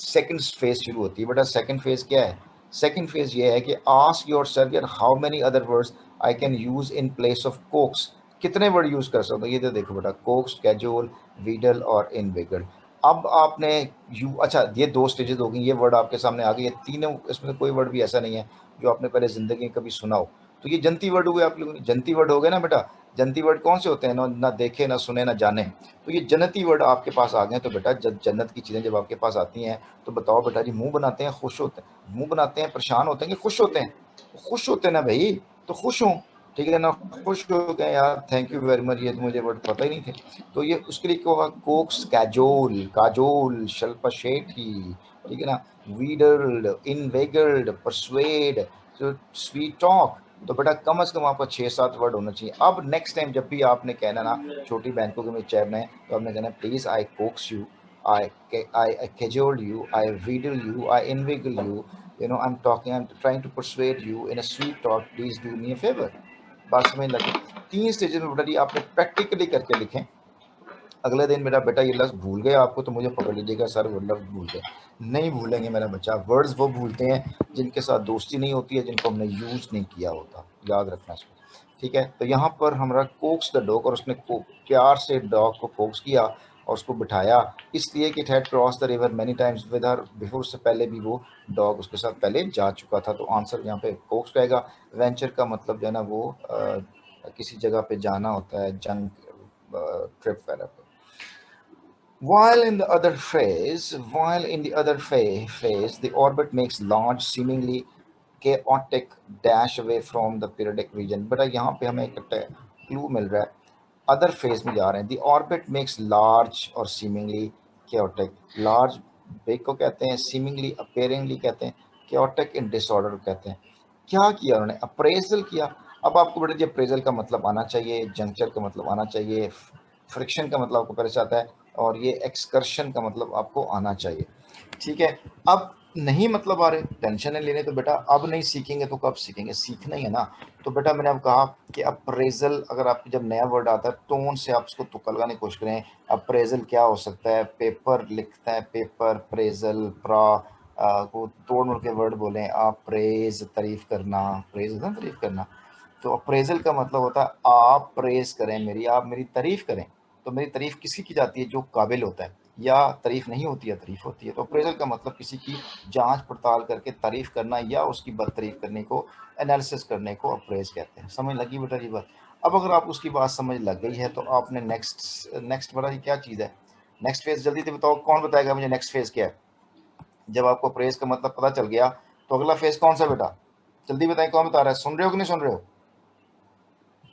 सेकंड फेज शुरू होती है बेटा। सेकंड फेज क्या है, सेकंड फेज ये है कि आस्क योरसेल्फ यार how many other words I can use in place of Cokes, कितने वर्ड यूज कर सकता हूँ। ये तो देखो बेटा, कोक्स, कैजुअल, वीडल और इनविगल। अब आपने अच्छा, ये 2 स्टेजेस हो गई, ये वर्ड आपके सामने आ गए, ये तीनों, इसमें से कोई वर्ड भी ऐसा नहीं है जो आपने पहले जिंदगी में कभी सुना हो। तो ये जनती वर्ड हुए आप लोग, जनती वर्ड हो गए ना बेटा। जनती वर्ड कौन से होते हैं, ना देखे ना सुने ना जाने, तो ये जन्नती वर्ड आपके पास आ गए। तो बेटा जब जन्नत की चीज़ें जब आपके पास आती हैं तो बताओ बेटा जी, मुंह बनाते हैं खुश होते हैं, मुंह बनाते हैं परेशान होते हैं कि खुश होते हैं, खुश होते हैं ना भाई, तो खुश हों, ठीक है ना, खुश हो गए यार, थैंक यू वेरी मच, ये तो मुझे वर्ड पता ही नहीं थे। तो ये उसके लिए क्या होगा, कोक्स, कैजोल, काजोल, शल्पशेठी, ठीक है ना, वीडल्ड, इनवेगल्ड, परसुएड, स्वीट टॉक। तो बेटा कम से कम आपका 6-7 वर्ड होना चाहिए। अब नेक्स्ट टाइम जब भी आपने कहना ना छोटी बहन को कि मैं चाय बनाए, तो आपने कहना please I Cokes you, I cajole you, I wheedle you, I inveigle you. You know, I'm trying to persuade you in a sweet talk. Please do me a favor. बात समझ लगी। 3 स्टेजेस में बेटा जी आपने प्रैक्टिकली करके लिखें। अगले दिन मेरा बेटा ये लफ्ज़ भूल गया आपको, तो मुझे पकड़ लीजिएगा सर वो लफ्ज़ भूल गए। नहीं भूलेंगे मेरा बच्चा, वर्ड्स वो भूलते हैं जिनके साथ दोस्ती नहीं होती है, जिनको हमने यूज़ नहीं किया होता, याद रखना इसको, ठीक है। तो यहाँ पर हमारा कोक्स द डॉग, और उसने प्यार से डॉग को कोक्स किया और उसको बिठाया, इसलिए कि it had cross the river many times with her before, उससे पहले भी वो डॉग उसके साथ पहले जा चुका था। तो आंसर यहाँ पे कोक्स रहेगा। वेंचर का मतलब जो है ना वो किसी जगह पे जाना होता है, जंग ट्रिप वगैरह पे। While in the other phase, the orbit makes large, seemingly chaotic dash away from the periodic region. But यहाँ पे हमें एक क्लू मिल रहा है, अदर फेज में जा रहे हैं। The orbit makes large और seemingly chaotic. Large big को कहते हैं, seemingly appearingly कहते हैं, chaotic in disorder कहते हैं। क्या किया उन्होंने, अप्रेजल किया। अब आपको बेटा जी अप्रेजल का मतलब आना चाहिए, जंक्चर का मतलब आना चाहिए, फ्रिक्शन का मतलब आपको पहले से आता है, और ये एक्सकर्शन का मतलब आपको आना चाहिए, ठीक है। अब नहीं मतलब आ रहे, टेंशन नहीं लेने, तो बेटा अब नहीं सीखेंगे तो कब सीखेंगे, सीखना ही है ना। तो बेटा मैंने अब कहा कि अप्रेजल, अगर आपको जब नया वर्ड आता है टोन से आप उसको तुक्का लगाने की कोशिश करें। अप्रेजल क्या हो सकता है, पेपर लिखता है, पेपर, प्रेजल, प्रा, को तोड़ मोड़ के वर्ड बोलें आप, प्रेज तारीफ करना, प्रेज होता है तारीफ करना, तो अप्रेजल का मतलब होता है आप प्रेज करें मेरी, आप मेरी तारीफ करें। तो मेरी तारीफ किसी की जाती है, जो काबिल होता है, या तारीफ नहीं होती है, तारीफ होती है। तो अप्रेजल का मतलब किसी की जांच पड़ताल करके तारीफ करना या उसकी बदतारीफ करने को, एनालिसिस करने को अप्रेज कहते हैं। समझ लगी बेटा जी बात? अब अगर आप उसकी बात समझ लग गई है तो आपने नेक्स्ट बड़ा, ये क्या चीज़ है नेक्स्ट फेज, जल्दी से बताओ, कौन बताएगा मुझे नेक्स्ट फेज क्या है? जब आपको अप्रेज का मतलब पता चल गया तो अगला फेज कौन सा बेटा, जल्दी बताएं, कौन बता रहा है? सुन रहे हो कि नहीं सुन रहे हो?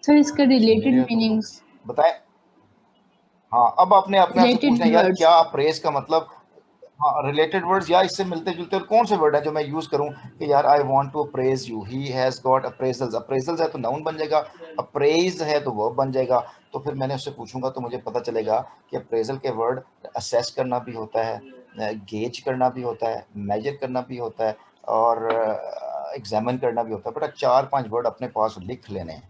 सर इसके रिलेटेड सुन नहीं मीनिंग्स, बताएं। हाँ, अब आपने अपने आप से रिलेटेड पूछना है यार वर्ड्स। क्या अप्रेज का मतलब, हाँ रिलेटेड वर्ड्स या इससे मिलते जुलते, और कौन से वर्ड है जो मैं यूज करूं कि यार I want to appraise you, he has got appraisals, appraisals है तो नाउन बन जाएगा, अप्रेज है तो वर्ब बन जाएगा। तो फिर मैंने उससे पूछूंगा तो मुझे पता चलेगा कि अप्रेजल के वर्ड असेस करना भी होता है, गेज करना भी होता है, मेजर करना भी होता है, और एग्जामिन करना भी होता है। बेटा 4-5 वर्ड अपने पास लिख लेने हैं।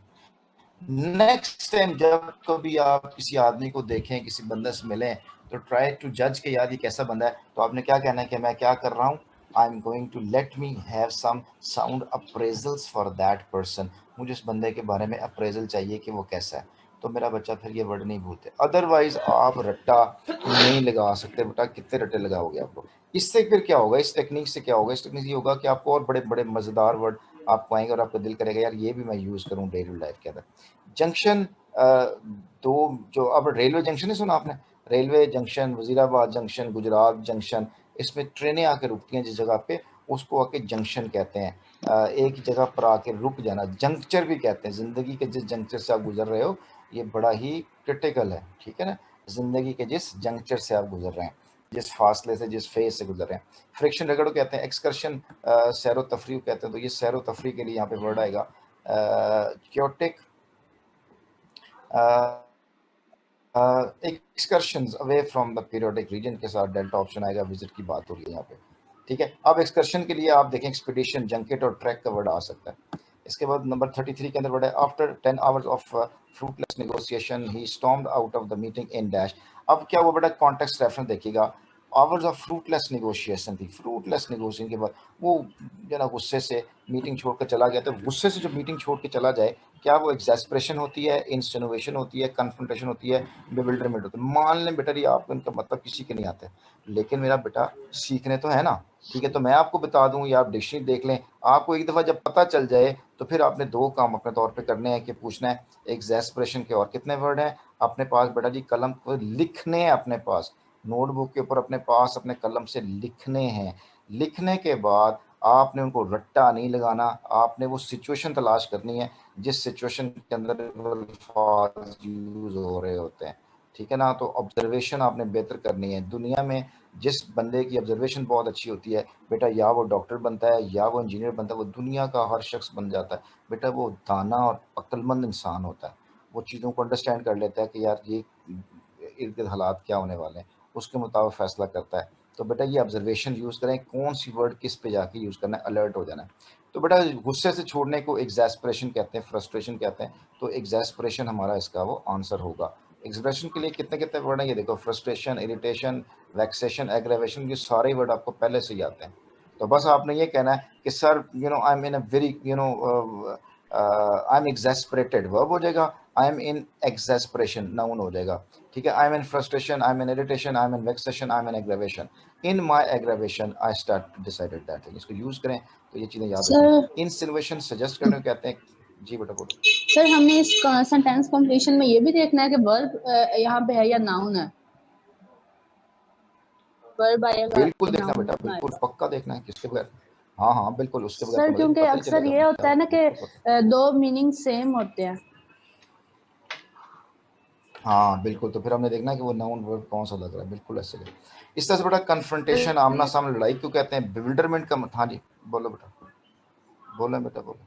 नेक्स्ट टाइम जब कभी आप किसी आदमी को देखें, किसी बंदे से मिलें, तो ट्राई टू जज के यार ये कैसा बंदा है, तो आपने क्या कहना है कि मैं क्या कर रहा हूँ, I am going to let me have some sound appraisals for that person, मुझे उस बंदे के बारे में अप्रेजल चाहिए कि वो कैसा है। तो मेरा बच्चा फिर ये वर्ड नहीं भूलते, अदरवाइज आप रट्टा नहीं लगा सकते बेटा, कितने रट्टे लगाओगे आप लोग। इससे फिर क्या होगा, इस टेक्निक से क्या होगा, इस टेक्निक से ये होगा कि आपको और बड़े बड़े मज़ेदार वर्ड आपको आएंगे और आपका दिल करेगा यार ये भी मैं यूज़ करूँ डेली लाइफ के अंदर। जंक्शन, दो, जो अब रेलवे जंक्शन नहीं सुना आपने, railway junction, Wazirabad junction, Gujarat junction, इसमें ट्रेनें आके रुकती हैं जिस जगह पे, उसको आके जंक्शन कहते हैं। एक जगह पर आके रुक जाना, जंक्चर भी कहते हैं। ज़िंदगी के जिस जंक्चर से आप गुजर रहे हो ये बड़ा ही क्रिटिकल है, ठीक है ना, ज़िंदगी के जिस जंक्चर से आप गुजर रहे हैं, जिस फासले से, जिस फेज से गुजर रहे हैं। फ्रिक्शन रगड़ो कहते हैं, एक्सकर्शन सैरो तफरी कहते हैं, तो ये सैरो तफरी के लिए यहाँ पे वर्ड आएगा chaotic, excursions away from the periodic region के साथ डेल्टा ऑप्शन आएगा, विजिट की बात हो रही है यहाँ पे, ठीक है। अब एक्सकर्शन के लिए आप देखें एक्सपीडिशन, जंकेट और ट्रैक का वर्ड आ सकता है। इसके बाद नंबर 33 के अंदर वर्ड है after 10 hours of fruitless negotiation he stormed out of the meeting in dash. अब क्या वो बड़ा कॉन्टेक्स्ट रेफरेंस देखिएगा, आवर्स ऑफ फ्रूटलेस नेगोशिएशन थी, फ्रूटलेस नेगोशिएशन के बाद वो जो ना गुस्से से मीटिंग छोड़कर चला गया। तो गुस्से से जो मीटिंग छोड़ के चला जाए, क्या वो एग्जैस्परेशन होती है, इंसिनुएशन होती है, कन्फ्रंटेशन होती है, बेविल्डरमेंट होती है? मान लें बेटा ये आपको इनका मतलब किसी के नहीं आता है, लेकिन मेरा बेटा सीखने तो है ना, ठीक है। तो मैं आपको बता दूं या आप डिक्शनरी देख लें, आपको एक दफ़ा जब पता चल जाए तो फिर आपने दो काम अपने तौर पे करने हैं कि पूछना है एग्जैस्परेशन के और कितने वर्ड हैं अपने पास बेटा जी, कलम पर लिखने हैं अपने पास, नोटबुक के ऊपर अपने पास अपने कलम से लिखने हैं। लिखने के बाद आपने उनको रट्टा नहीं लगाना, आपने वो सिचुएशन तलाश करनी है जिस सिचुएशन के अंदर अल्फाज यूज हो रहे होते हैं, ठीक है ना। तो ऑब्जर्वेशन आपने बेहतर करनी है। दुनिया में जिस बंदे की ऑब्जर्वेशन बहुत अच्छी होती है बेटा, या वो डॉक्टर बनता है या वो इंजीनियर बनता है, वो दुनिया का हर शख्स बन जाता है बेटा। वो दाना और अक्लमंद इंसान होता है, वो चीज़ों को अंडरस्टैंड कर लेता है कि यार ये इर्द गिर्द हालात क्या होने वाले हैं, उसके मुताबिक फैसला करता है। तो बेटा ये ऑब्जर्वेशन यूज़ करें, कौन सी वर्ड किस पे जाके यूज़ करना है, अलर्ट हो जाना है। तो बेटा गुस्से से छोड़ने को एग्जैस्परेशन कहते हैं, फ्रस्ट्रेशन कहते हैं, तो एग्जैस्परेशन हमारा इसका वो आंसर होगा। एक्सप्रेशन के लिए कितने कितने वर्ड हैं ये देखो, फ्रस्ट्रेशन, इरिटेशन, वैक्सेशन, एग्रेवेशन, ये सारे वर्ड आपको पहले से ही आते हैं। तो बस आपने ये कहना है कि sir you know I am in a very you know I am exasperated, verb हो जाएगा, आई एम इन एग्जैस्परेशन नाउन हो जाएगा, ठीक है। I am in frustration, I am in irritation, I am in vexation, I am in aggravation, in my aggravation I start decided that thing. इसको use करें तो ये चीज़ें याद सर रखें। इंसिनुएशन सजेस्ट करने को कहते हैं। जी बेटा बोलो। सर हमने इस सेंटेंस कंप्लीशन में ये भी देखना है कि वर्ब यहाँ पे है या नाउन है, वर्ब आएगा बिल्कुल या देखना बेटा, नाउन बिल्कुल आएगा। पक्का देखना है, किसके बगैर? हाँ हाँ बिल्कुल, उसके बगैर तो सर मतलब क्योंकि पता ही अक्सर चलेगा ये बेटा, होता है ना कि बिल्कुल पता। दो मीनिंग सेम होते हैं। हाँ बिल्कुल, तो फिर हमने देखना है कि वो नाउन वर्ब कौन सा लग रहा है, बिल्कुल ऐसे ही। इस तरह से बेटा कन्फ्रंटेशन, आमना सामने लड़ाई क्यों कहते हैं, बिविल्डरमेंट का हाँ जी बोलो बेटा, बोलो बेटा बोलो,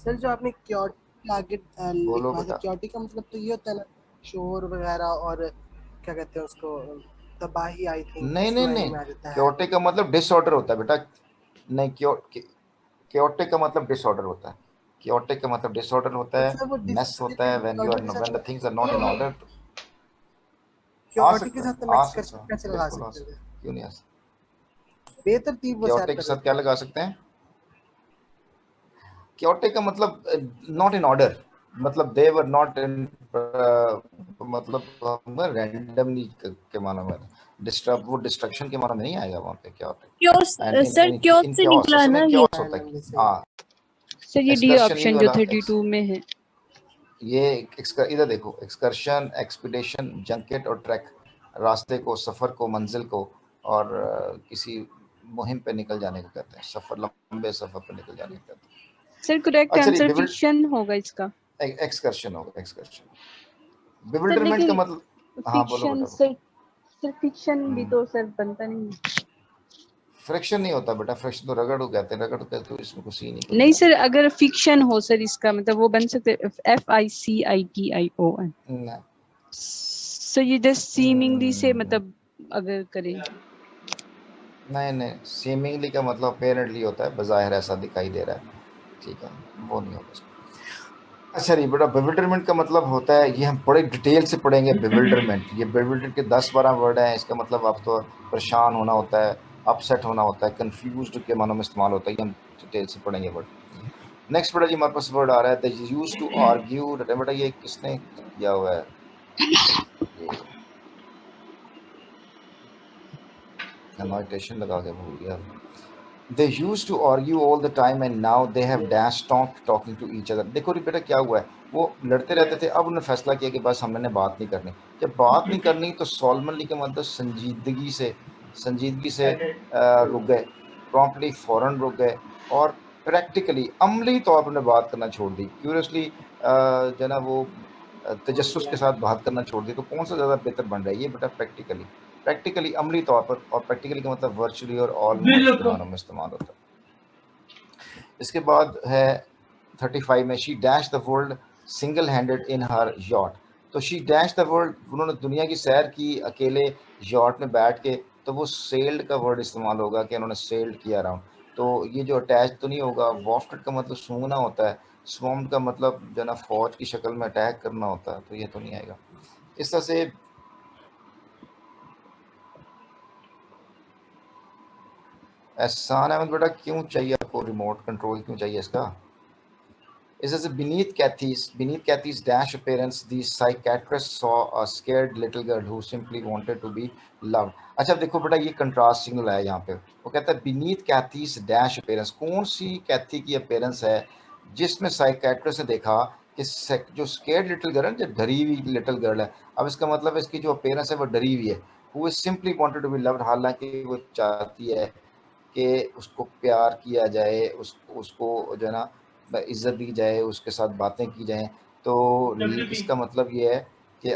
सर जो आपने क्योरिटी आगे बोलो लिखवाया था, बेटा। क्योरिटी का मतलब तो ये होता है ना शोर वगैरह, और क्या कहते हैं उसको, तबाही आई थिंक नहीं इस नहीं मायने नहीं, में आ जाता है। क्योटिक का मतलब डिसऑर्डर होता है बेटा। नहीं, क्योटिक का मतलब डिसऑर्डर होता है। क्योटिक का मतलब डिसऑर्डर होता तो है, सर वो मेस होता है, व्हेन डिसऑर्डर के व्हेन द साथ things are not in order. A chaotic के सकता है, साथ हम आ सकता एक्सकर्शन है, कैसे लगा बिल्कुल आ सकते सकता हैं? है, क्यों नहीं आ सकता। बेतरतीब वो सैर क्योटिक कर के रहे साथ क्या लगा सकते हैं? क्योटिक का मतलब नॉट इन ऑर्डर, मतलब दे वर नॉट इन, मतलब रैंडमली के मानो में डिस्टर्ब, वो डिस्ट्रक्शन के मानो में नहीं आएगा वहाँ पे chaotic. Chaos and sir in chaos इन से क्योस निकला है असल ना में ये। क्योस होता है। हाँ, सर ये डी एक्सकर्शन ये ऑप्शन जो वाला 32 में है। ये इधर देखो, एक्सकर्शन, एक्सपीडिशन, जंकेट और ट्रैक, रास्ते को, सफ़र को, मंजिल को, और किसी मुहिम पे निकल जाने को कहते हैं, सफ़र, लंबे सफ़र पे निकल जाने को कहते हैं। सर करेक्ट अच्छा, आंसर फिक्शन होगा इसका। एक्सकर्शन होगा, एक्सकर्शन। सर बिविल्डरमेंट का लेकिन मतलब, हाँ बोलो फिक्शन बेटा। सर फिक्शन भी तो सर बनता नहीं है। फ्रिक्शन नहीं होता बेटा, फ्रिक्शन तो रगड़ को कहते हैं, रगड़ का तो इसमें कुछ ही नहीं कोई नहीं नहीं। सर अगर फिक्शन हो सर इसका मतलब वो बन सकते FICITION। नहीं, सो ये जस्ट सीमिंगली से मतलब अगर करें। नहीं नहीं, सीमिंगली का मतलब अपेरेंटली होता है, बज़ाहिर ऐसा दिखाई दे रहा है, ठीक है, वो नहीं होगा इसमें। अच्छा नहीं बेटा, बेविल्डरमेंट का मतलब होता है, ये हम बड़े डिटेल से पढ़ेंगे बेविल्डरमेंट। ये बेविल्डर के 10-12 वर्ड हैं, इसका मतलब आप तो परेशान होना होता है, अपसेट होना होता है, कंफ्यूज्ड के मानों में इस्तेमाल होता है, ये हम डिटेल से पढ़ेंगे वर्ड। नेक्स्ट बेटा जी हमारे पास वर्ड आ रहा है, दे यूज्ड टू आर्ग्यू। बेटा ये किसने किया हुआ है? ये एनोटेशन लगा के भूल गया। They used to argue all the time and now they have dash stopped talking to each other। देखो रे बेटा क्या हुआ है, वो लड़ते रहते थे, अब उन्होंने फैसला किया कि बस हमने बात नहीं करनी। जब बात नहीं करनी तो सॉल्वनली का मतलब संजीदगी से रुक गए, प्रॉम्प्टली फौरन रुक गए, और प्रैक्टिकली अमली तौर पर बात करना छोड़ दी। क्यूरियसली जो ना वो तजस्सुस के साथ बात करना छोड़ दी। तो कौन सा ज़्यादा बेहतर बन रहा है? ये बेटा प्रैक्टिकली अमली तौर पर, और प्रैक्टिकली का मतलब वर्चुअली और ऑलमोस्ट के मानों में इस्तेमाल होता है। इसके बाद है 35 में, she dash the world single handed in her yacht. तो शी डैश द वर्ल्ड, उन्होंने दुनिया की सैर की अकेले यॉट में बैठ के, तो वो सेल्ड का वर्ड इस्तेमाल होगा कि उन्होंने सेल्ड किया अराउंड। तो ये जो अटैच तो नहीं होगा। वॉफ्टेड का मतलब सूंघना होता है, स्वॉम्ड का मतलब जो ना फौज की शक्ल में अटैक करना होता है, तो ये तो नहीं आएगा। इस तरह से एहसान अहमद बेटा क्यों चाहिए आपको रिमोट कंट्रोल, क्यों चाहिए इसका? It says beneath Kathy's dash appearance, the psychiatrist saw a scared little girl who simply wanted to be loved। अच्छा देखो बेटा ये कंट्रास्ट सिग्नल है यहाँ पे। वो कहता है beneath Kathy's dash appearance, कौन सी कैथी की अपीयरेंस है जिसमें साइकियाट्रिस्ट ने देखा कि जो स्केर्ड लिटिल गर्ल है, जो डरी हुई लिटिल गर्ल है। अब इसका मतलब इसकी जो अपीयरेंस है वो डरी हुई है। Who is simply wanted to be loved, हालांकि वो चाहती है कि उसको प्यार किया जाए, उसको जो है ना इज्जत दी जाए, उसके साथ बातें की जाएं। तो इसका मतलब ये है कि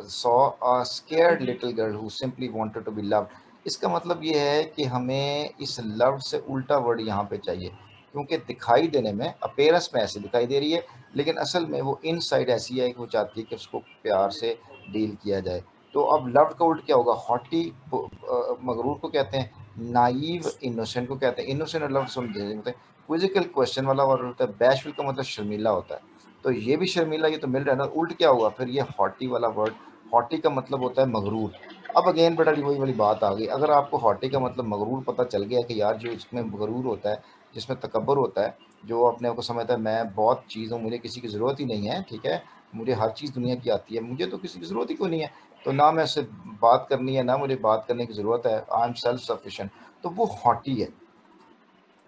saw a scared little girl who simply wanted to be loved. इसका मतलब ये है कि हमें इस लव से उल्टा वर्ड यहाँ पे चाहिए, क्योंकि दिखाई देने में अपीयरेंस में ऐसे दिखाई दे रही है, लेकिन असल में वो इनसाइड ऐसी है कि वो चाहती है कि उसको प्यार से डील किया जाए। तो अब लव्ड का उल्ट क्या होगा? हॉटी मगरूर को कहते हैं, नाइव इनोसेंट को कहते हैं। इनोसेंट और लव्ड समझते हैं। क्विजिकल क्वेश्चन वाला वर्ड होता है। बैशफुल का मतलब शर्मीला होता है। तो ये भी शर्मीला, ये तो मिल रहा है ना। उल्ट क्या होगा फिर? ये हॉटी वाला वर्ड, हॉटी का मतलब होता है मगरूर। अब अगेन बेटा वही वाली बात आ गई। अगर आपको हॉटी का मतलब मगरूर पता चल गया कि यार जो इसमें मगरूर होता है, जिसमें तकब्बर होता है, जो अपने आप को समझता है मैं बहुत चीज़ हूँ, मुझे किसी की ज़रूरत ही नहीं है, ठीक है, मुझे हर चीज़ दुनिया की आती है, मुझे तो किसी की ज़रूरत ही कोई नहीं है, तो ना मैं उससे बात करनी है, ना मुझे बात करने की ज़रूरत है, आई एम सेल्फ सफिशिएंट, तो वो हॉटी है।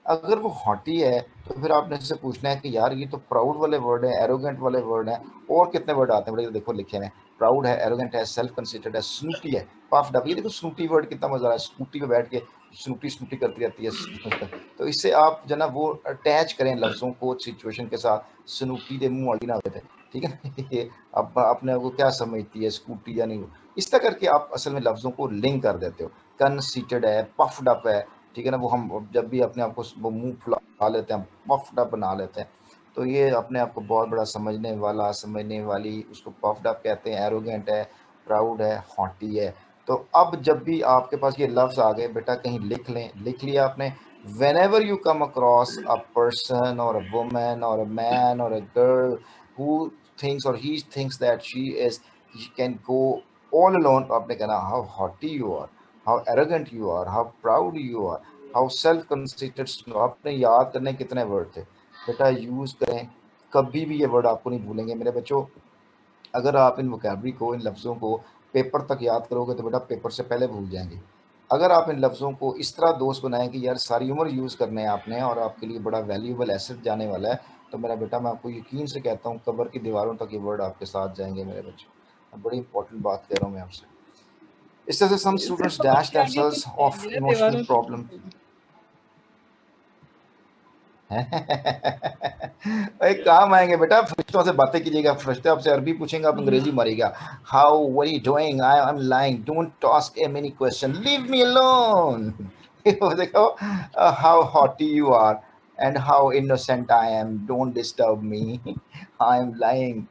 अगर वो हॉटी है तो फिर आपने इससे पूछना है कि यार ये तो प्राउड वाले वर्ड है, एरोगेंट वाले वर्ड है, और कितने वर्ड आते हैं बेटा? देखो लिखे हैं, प्राउड है, एरोगेंट है, सेल्फ कंसिडर्ड है, स्नूटी है, पफ्ड अप। ये देखो स्नूटी वर्ड कितना मजा आ रहा है, स्कूटी पे बैठ के स्नूटी करती रहती है। तो इससे आप जो ना वो अटैच करें लफ्ज़ों को सिचुएशन के साथ। स्नूटी दे मुँह वाली ना होते थे, ठीक है ना। ये अब अपने को क्या समझती है स्कूटी या नहीं, इस तरह करके आप असल में लफ्ज़ों को लिंक कर देते हो। कंसीटेड है, पफ्ड अप है, ठीक है ना। वो हम जब भी अपने आप को वो मुंह फुला लेते हैं, पफ्ड अप बना लेते हैं, तो ये अपने आप को बहुत बड़ा समझने वाली, उसको पफ्ड अप कहते हैं। एरोगेंट है, प्राउड है, हॉटी है। तो तो अब जब भी आपके पास ये लफ्ज आ गए बेटा कहीं लिख लें, लिख लिया आपने। whenever you come across a person or a woman or a man or a girl who thinks or he thinks that she can go all alone, तो आपने कहना how haughty you are, how arrogant you are, how proud you are, how self conceited। आपने याद करने कितने word थे बेटा, use करें, कभी भी ये वर्ड आपको नहीं भूलेंगे मेरे बच्चों। अगर आप इन वोकैबुलरी को, इन लफ्ज़ों को पेपर तक याद करोगे तो बेटा पेपर से पहले भूल जाएंगे। अगर आप इन लफ्ज़ों को इस तरह दोस्त बनाएं कि यार सारी उम्र यूज़ करने हैं आपने और आपके लिए बड़ा वैल्यूएबल एसेट जाने वाला है, तो मेरा बेटा मैं आपको यकीन से कहता हूँ कब्र की दीवारों तक ये वर्ड आपके साथ जाएंगे मेरे बच्चे। बड़ी इंपॉर्टेंट बात कह रहा हूँ मैं आपसे। इस तरह से some students dash themselves of emotional problems. एक काम आएंगे बेटा, फरिश्तों से बातें कीजिएगा, फरिश्ते आपसे अरबी पूछेंगे, आप अंग्रेजी मारिएगा। How what are you doing, I am lying, don't ask a many question, leave me alone. देखो, how haughty you are and how innocent I am, don't disturb me, I am lying.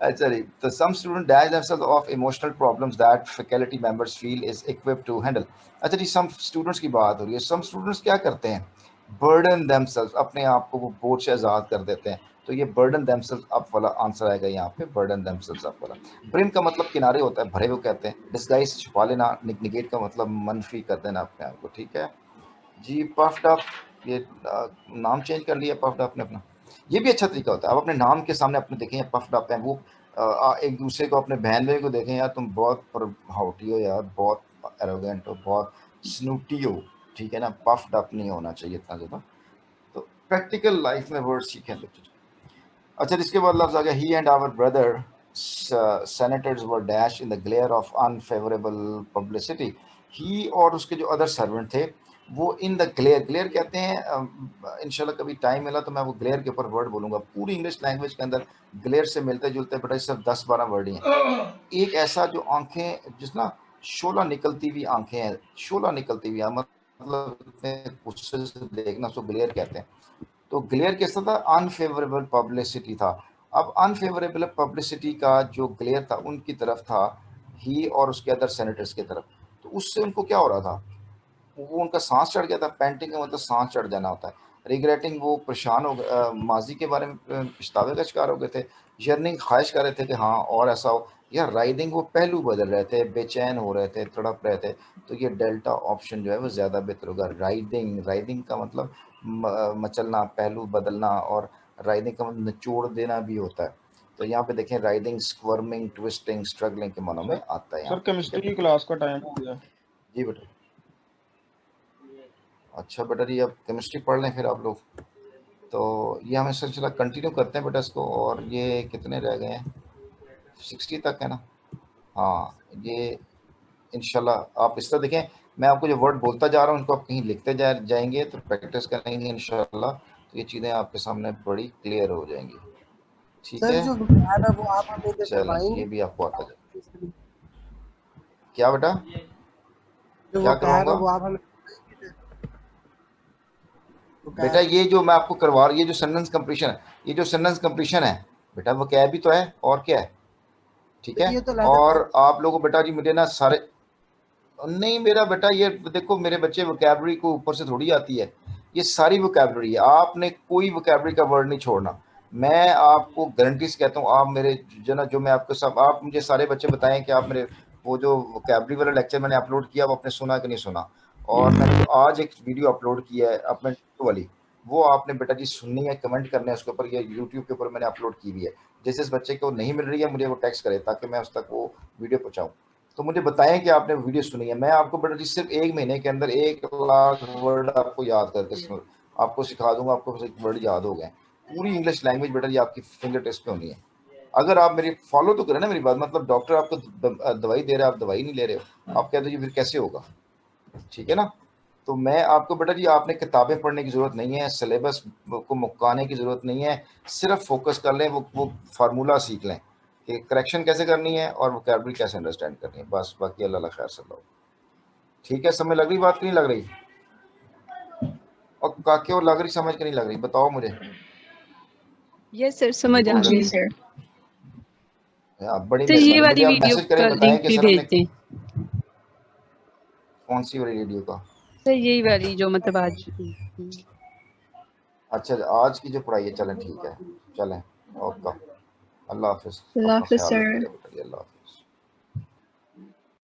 अच्छा जी, तो some student dash themselves of emotional problems that faculty members feel is equipped to handle. अच्छा जी, some students की बात हो रही है। सम स्टूडेंट्स क्या करते हैं, बर्डन देमसेल्व्स, अपने आप को वो बोझ से आज़ाद कर देते हैं। तो ये बर्डन देमसेल्व्स अप वाला आंसर आएगा यहाँ पे, बर्डन देमसेल्व्स अप वाला। ब्रिम का मतलब किनारे होता है, भरे हुए कहते हैं। डिस्गाइज छुपा लेना, निगेट का मतलब मनफी कर देना अपने आप को, ठीक है जी। पफ्ड अप, ये नाम चेंज कर लिया पफ्ड अप ने अपना, ये भी अच्छा तरीका होता है। आप अपने नाम के सामने अपने देखें पफ्ड अप है, वो एक दूसरे को, अपने बहन भाई को देखें यार तुम बहुत हाउटी हो यार, बहुत एरोगेंट हो, बहुत स्नूटी हो, ठीक है ना। पफ्ड अप नहीं होना चाहिए इतना ज़्यादा। तो प्रैक्टिकल लाइफ में वर्ड सीखें बच्चे। अच्छा, इसके बाद लफ्ज़ आ गया, he and our brother senators were dashed in the glare of unfavorable publicity। ही और उसके जो अदर सर्वेंट थे वो इन द ग्लेयर, ग्लेयर कहते हैं, इंशाल्लाह कभी टाइम मिला तो मैं वो ग्लेयर के ऊपर वर्ड बोलूँगा। पूरी इंग्लिश लैंग्वेज के अंदर ग्लेयर से मिलते जुलते बेटा सिर्फ 10-12 वर्ड ही हैं। एक ऐसा जो आंखें, जिस ना शोला निकलती हुई आंखें हैं, शोला निकलती हुई, मतलब गुस्से से देखना, उसको ग्लेयर कहते हैं। तो ग्लेयर कैसा था, अनफेवरेबल पब्लिसिटी था। अब अनफेवरेबल पब्लिसिटी का जो ग्लेयर था उनकी तरफ था, ही और उसके अदर सेनेटर्स की तरफ। तो उससे उनको क्या हो रहा था, वो उनका सांस चढ़ गया था। पैंटिंग का मतलब सांस चढ़ जाना होता है। रिग्रेटिंग, वो परेशान हो गए, माजी के बारे में पछतावे का शिकार हो गए थे। यर्निंग, ख्वाहिश कर रहे थे कि हाँ और ऐसा हो। या राइडिंग, वो पहलू बदल रहे थे, बेचैन हो रहे थे, तड़प रहे थे। तो ये डेल्टा ऑप्शन जो है वो ज़्यादा बेहतर होगा। राइडिंग, राइडिंग का मतलब मचलना, पहलू बदलना, और राइडिंग का मतलब निचोड़ देना भी होता है। तो यहाँ पे देखें, राइडिंग स्क्वर्मिंग, ट्विस्टिंग, स्ट्रगलिंग के मानों में आता है। सर केमिस्ट्री की क्लास का टाइम हो गया। जी बेटा, अच्छा बेटा जी, अब केमिस्ट्री पढ़ लें फिर आप लोग। तो ये हमें सिलसिला कंटिन्यू करते हैं बेटा इसको। और ये कितने रह गए हैं, 60 तक है ना। हाँ, ये इंशाल्लाह आप इस तरह देखें, मैं आपको जो वर्ड बोलता जा रहा हूँ उनको आप कहीं लिखते जाएंगे तो प्रैक्टिस करेंगे इंशाल्लाह, तो ये चीज़ें आपके सामने बड़ी क्लियर हो जाएंगी, ठीक सर है। जो vocab है वो आप हमें इधर चलो, करवाएंगे? ये भी आपको आता जाए। क्या बेटा, जो क्या vocab करवाऊंगा है वो आप हमें बेटा? ये जो मैं आपको करवा रहा हूँ, ये जो सेंटेंस कंप्लीशन है, ये जो सेंटेंस कंप्लीशन है बेटा, वो क्या भी तो है और क्या है, ठीक है। ये तो लेटर और आप लोगों बेटा जी मुझे ना सारे, नहीं मेरा बेटा, ये देखो मेरे बच्चे, वोकैबुलरी को ऊपर से थोड़ी आती है, ये सारी वोकैबुलरी है। आपने कोई वोकैबुलरी का वर्ड नहीं छोड़ना। मैं आपको गारंटी से कहता हूँ, आप मेरे जो ना, जो मैं आपको सब, आप मुझे सारे बच्चे बताएं कि आप मेरे वो जो वोकैबुलरी वाला लेक्चर मैंने अपलोड किया वो आपने सुना कि नहीं सुना। और मैंने जो आज एक वीडियो अपलोड किया है अपने वाली, वो आपने बेटा जी सुननी है, कमेंट करना है उसके ऊपर। ये यूट्यूब के ऊपर मैंने अपलोड की हुई है। जिस बच्चे को नहीं मिल रही है मुझे वो टेक्स्ट करे ताकि मैं उस तक वो वीडियो पहुँचाऊँ। तो मुझे बताएं कि आपने वीडियो सुनी है। मैं आपको बेटा जी सिर्फ 1 महीने के अंदर 1 लाख वर्ड आपको याद करके आपको सिखा दूंगा। आपको वर्ड याद हो गए। पूरी इंग्लिश लैंग्वेज बेटा जी आपकी फिंगर टिप्स पे होनी है। अगर आप मेरी फॉलो तो करें ना मेरी बात, मतलब डॉक्टर आपको दवाई दे रहा है, आप दवाई नहीं ले रहे हो, आप कहते हो फिर कैसे होगा, ठीक है ना। तो मैं आपको बेटा जी, आपने किताबें पढ़ने की जरूरत नहीं है, सिलेबस को मुकाने की जरूरत नहीं है, सिर्फ फोकस कर लें, वो फार्मूला सीख लें कि करेक्शन कैसे करनी है और वोकैबुलरी कैसे अंडरस्टैंड करनी है, बस। बाकी अल्लाह खैर से लो, ठीक है। समझ लग रही बात की नहीं लग रही? और काके और लग रही समझ के नहीं लग रही, बताओ मुझे। यस सर, समझ आ रही है। सर आप बड़ी तो ये मेहरबानी, वाली मुझे आप वीडियो मैसेज करें, का बताएं लिंक कि भी सर भेज हमने, दें। कौन सी वाली रेडियो का? सर यही वाली जो मतलब आज अच्छा, आज की जो पढ़ाई है, चलें ठीक है, चलें, ओके, अल्लाह हाफिज़, अल्लाह अपना हाफिज़ ख्याल सर। रखिएगा बेटा, अल्लाह हाफिज़।